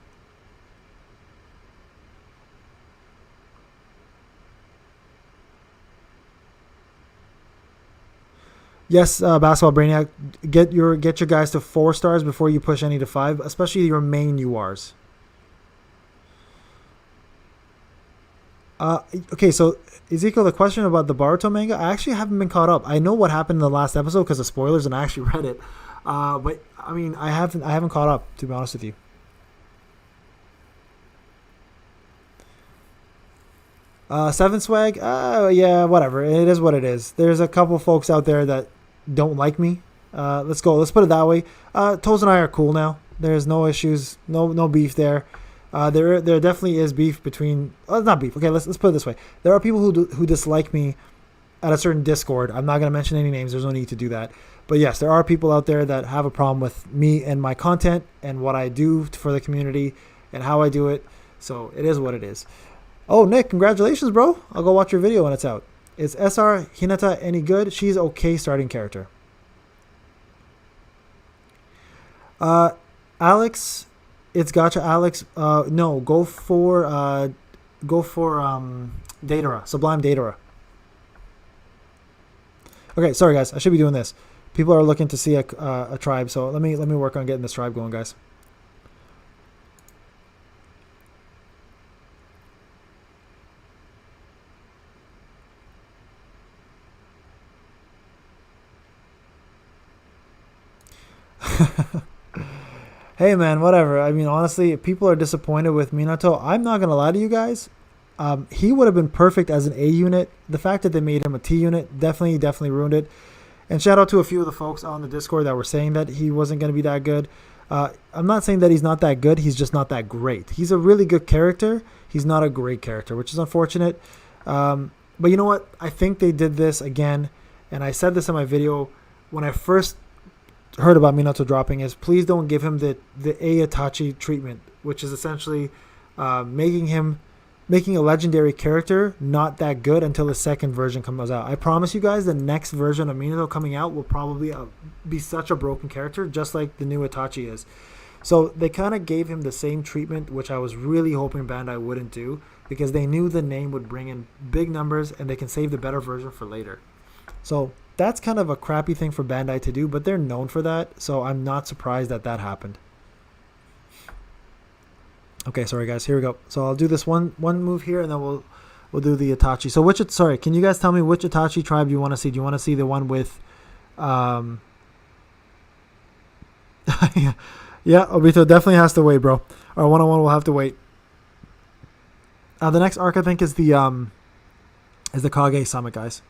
Yes, Basketball Brainiac, get your guys to 4 stars before you push any to 5, especially your main URs. Okay, so Ezekiel, the question about the Boruto manga, I actually haven't been caught up. I know what happened in the last episode because of spoilers, and I actually read it. But I mean, I haven't caught up, to be honest with you. Seven Swag, yeah, whatever. It is what it is. There's a couple folks out there that don't like me. Let's put it that way. Toes and I are cool now. There's no issues, no beef there. There definitely is beef between, not beef. Okay, let's put it this way. There are people who dislike me at a certain Discord. I'm not going to mention any names. There's no need to do that. But yes, there are people out there that have a problem with me and my content and what I do for the community and how I do it. So it is what it is. Oh, Nick, congratulations, bro. I'll go watch your video when it's out. Is SR Hinata any good? She's okay starting character. Alex, it's gotcha, Alex. No, go for Datara, Sublime Datara. Okay, sorry guys, I should be doing this. People are looking to see a tribe, so let me work on getting this tribe going, guys. Hey man, whatever. I mean, honestly, if people are disappointed with Minato, I'm not gonna lie to you guys. He would have been perfect as an A unit. The fact that they made him a T unit definitely ruined it. And shout out to a few of the folks on the Discord that were saying that he wasn't gonna be that good. I'm not saying that he's not that good. He's just not that great. He's a really good character. He's not a great character, which is unfortunate. But you know what? I think they did this again, and I said this in my video when I first heard about Minato dropping, is please don't give him the A Itachi treatment, which is essentially making him making a legendary character not that good until the second version comes out. I promise you guys, the next version of Minato coming out will probably be such a broken character, just like the new Itachi is. So they kind of gave him the same treatment, which I was really hoping Bandai wouldn't do, because they knew the name would bring in big numbers and they can save the better version for later. So that's kind of a crappy thing for Bandai to do, but they're known for that, so I'm not surprised that that happened. Okay, sorry guys, here we go. So I'll do this one move here, and then we'll do the Itachi. So can you guys tell me which Itachi tribe do you want to see? Do you want to see the one with yeah, Obito definitely has to wait, bro. Our one-on-one will have to wait. The next arc I think is the Kage Summit, guys.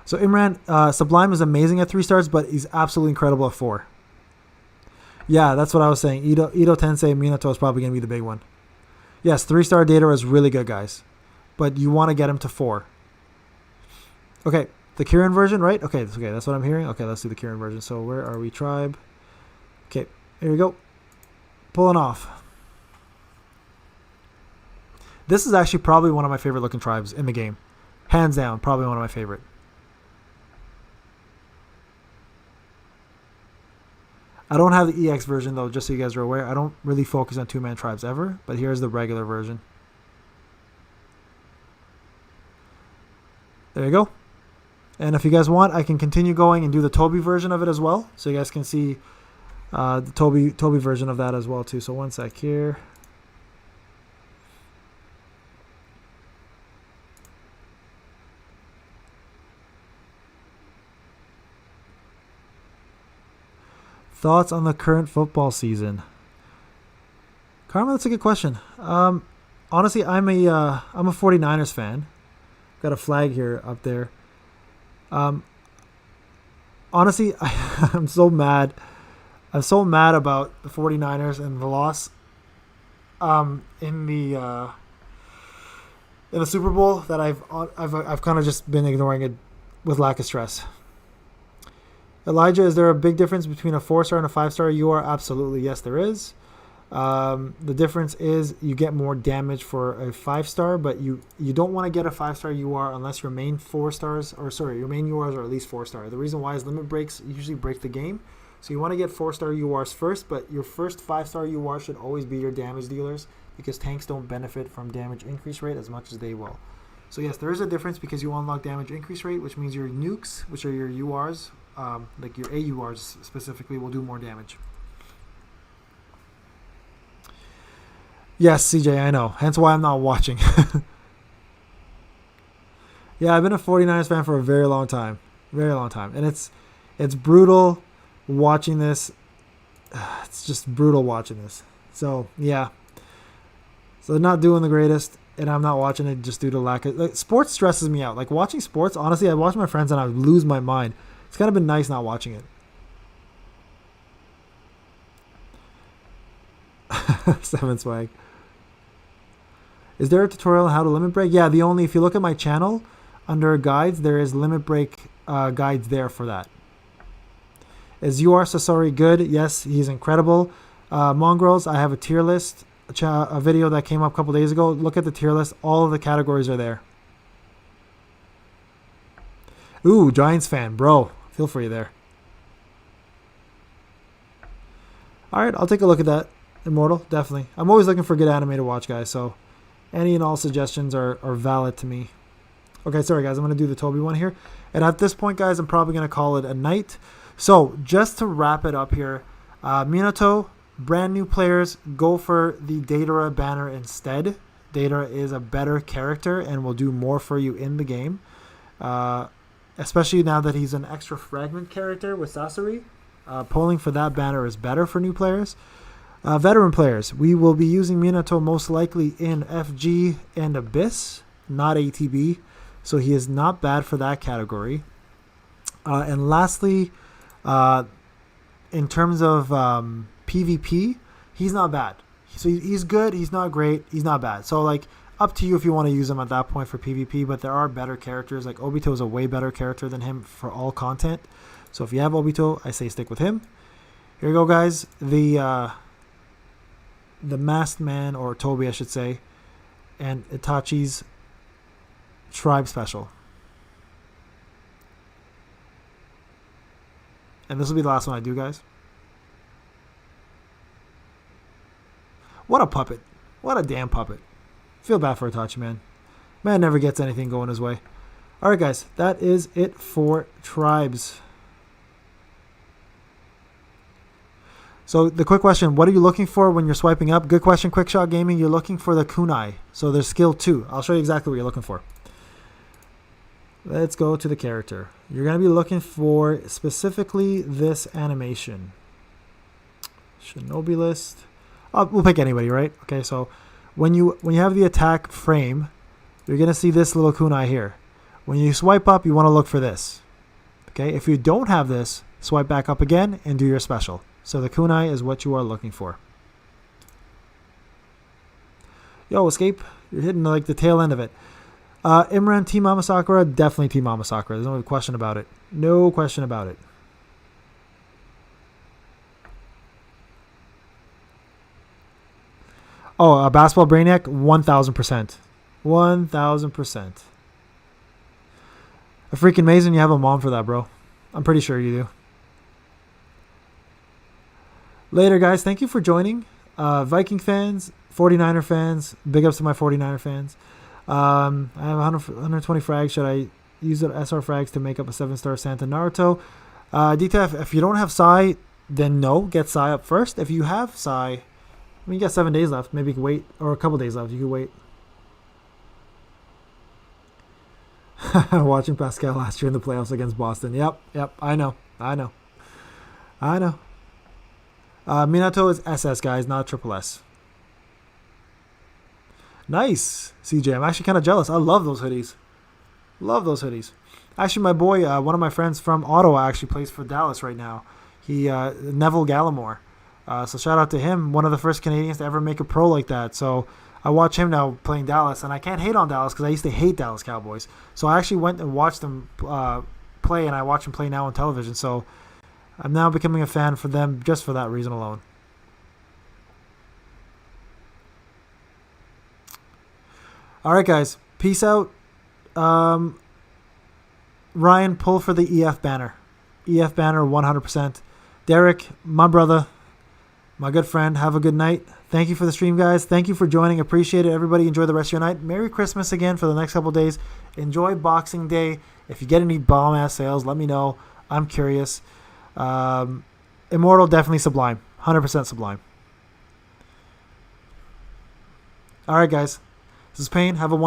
So Imran, Sublime is amazing at 3 stars, but he's absolutely incredible at 4. Yeah, that's what I was saying. Ito Tensei Minato is probably going to be the big one. Yes, 3-star Data is really good, guys. But you want to get him to 4. Okay, the Kirin version, right? Okay, that's what I'm hearing. Okay, let's do the Kirin version. So where are we, tribe? Okay, here we go. Pulling off. This is actually probably one of my favorite looking tribes in the game. Hands down, probably one of my favorite. I don't have the EX version, though, just so you guys are aware. I don't really focus on 2-man tribes ever, but here's the regular version. There you go. And if you guys want, I can continue going and do the Toby version of it as well, so you guys can see the Toby version of that as well, too. So one sec here. Thoughts on the current football season? Karma, that's a good question. Honestly, I'm a 49ers fan. Got a flag here up there. Honestly, I'm so mad. I'm so mad about the 49ers and the loss in the Super Bowl that I've kind of just been ignoring it with lack of stress. Elijah, is there a big difference between a 4-star and a 5-star UR? Absolutely, yes, there is. The difference is you get more damage for a 5-star, but you don't want to get a 5-star UR unless your main 4 stars, your main URs are at least 4-star. The reason why is limit breaks usually break the game. So you want to get 4-star URs first, but your first 5-star UR should always be your damage dealers, because tanks don't benefit from damage increase rate as much as they will. So yes, there is a difference because you unlock damage increase rate, which means your nukes, which are your URs, like your AURs specifically, will do more damage. Yes, CJ, I know. Hence why I'm not watching. Yeah, I've been a 49ers fan for a very long time. Very long time. And it's brutal watching this. It's just brutal watching this. So, yeah. So, not doing the greatest, and I'm not watching it just due to lack of... Like, sports stresses me out. Like, watching sports, honestly, I watch my friends and I lose my mind. It's kind of been nice not watching it. 7 swag. Is there a tutorial on how to limit break? Yeah, if you look at my channel, under guides, there is limit break guides there for that. Is UR Sasori good? Yes, he's incredible. Mongrels, I have a tier list, a video that came up a couple days ago. Look at the tier list. All of the categories are there. Ooh, Giants fan, bro. Feel free there. All right, I'll take a look at that. Immortal, definitely. I'm always looking for good anime to watch, guys, so any and all suggestions are valid to me. Okay, sorry, guys. I'm going to do the Toby one here. And at this point, guys, I'm probably going to call it a night. So just to wrap it up here, Minato, brand new players, go for the Datara banner instead. Datara is a better character and will do more for you in the game, especially now that he's an extra fragment character with Sasori. Polling for that banner is better for new players. Veteran players, we will be using Minato most likely in FG and Abyss, not ATB, so he is not bad for that category. And lastly, in terms of PvP, he's not bad. So he's good, he's not great, he's not bad. So like, up to you if you want to use him at that point for PvP, but there are better characters. Like Obito is a way better character than him for all content. So if you have Obito, I say stick with him. Here you go, guys. The the Masked Man, or Toby, I should say, and Itachi's Tribe Special. And this will be the last one I do, guys. What a puppet. What a damn puppet. Feel bad for Itachi, man. Man never gets anything going his way. Alright, guys. That is it for Tribes. So the quick question, what are you looking for when you're swiping up? Good question, Quickshot Gaming. You're looking for the kunai. So there's skill 2. I'll show you exactly what you're looking for. Let's go to the character. You're going to be looking for specifically this animation. Shinobi list. We'll pick anybody, right? Okay, so when you have the attack frame, you're going to see this little kunai here. When you swipe up, you want to look for this. Okay, if you don't have this, swipe back up again and do your special. So the kunai is what you are looking for. Yo, Escape. You're hitting like the tail end of it. Imran, Team Mama Sakura. Definitely Team Mama Sakura. There's no question about it. No question about it. Oh, Basketball Brainiac. 1,000%. 1,000%. A freaking amazing you have a mom for that, bro. I'm pretty sure you do. Later, guys. Thank you for joining. Viking fans, 49er fans. Big ups to my 49er fans. I have 120 frags. Should I use the SR frags to make up a 7-star Santa Naruto? DTF, if you don't have Sai, then no. Get Sai up first. If you have Sai, I mean, you got 7 days left. Maybe you can wait. Or a couple days left. You can wait. Watching Pascal last year in the playoffs against Boston. Yep. I know. Minato is SS, guys, not triple S. Nice, CJ. I'm actually kind of jealous. I love those hoodies. Actually, my boy, one of my friends from Ottawa actually plays for Dallas right now. He Neville Gallimore. So shout out to him. One of the first Canadians to ever make a pro like that. So I watch him now playing Dallas, and I can't hate on Dallas because I used to hate Dallas Cowboys. So I actually went and watched them play, and I watch them play now on television. So I'm now becoming a fan for them just for that reason alone. All right, guys. Peace out. Ryan, pull for the EF banner. EF banner 100%. Derek, my brother, my good friend, have a good night. Thank you for the stream, guys. Thank you for joining. Appreciate it. Everybody enjoy the rest of your night. Merry Christmas again for the next couple of days. Enjoy Boxing Day. If you get any bomb-ass sales, let me know. I'm curious. Immortal, definitely Sublime. 100% Sublime. All right, guys. This is Payne. Have a wonderful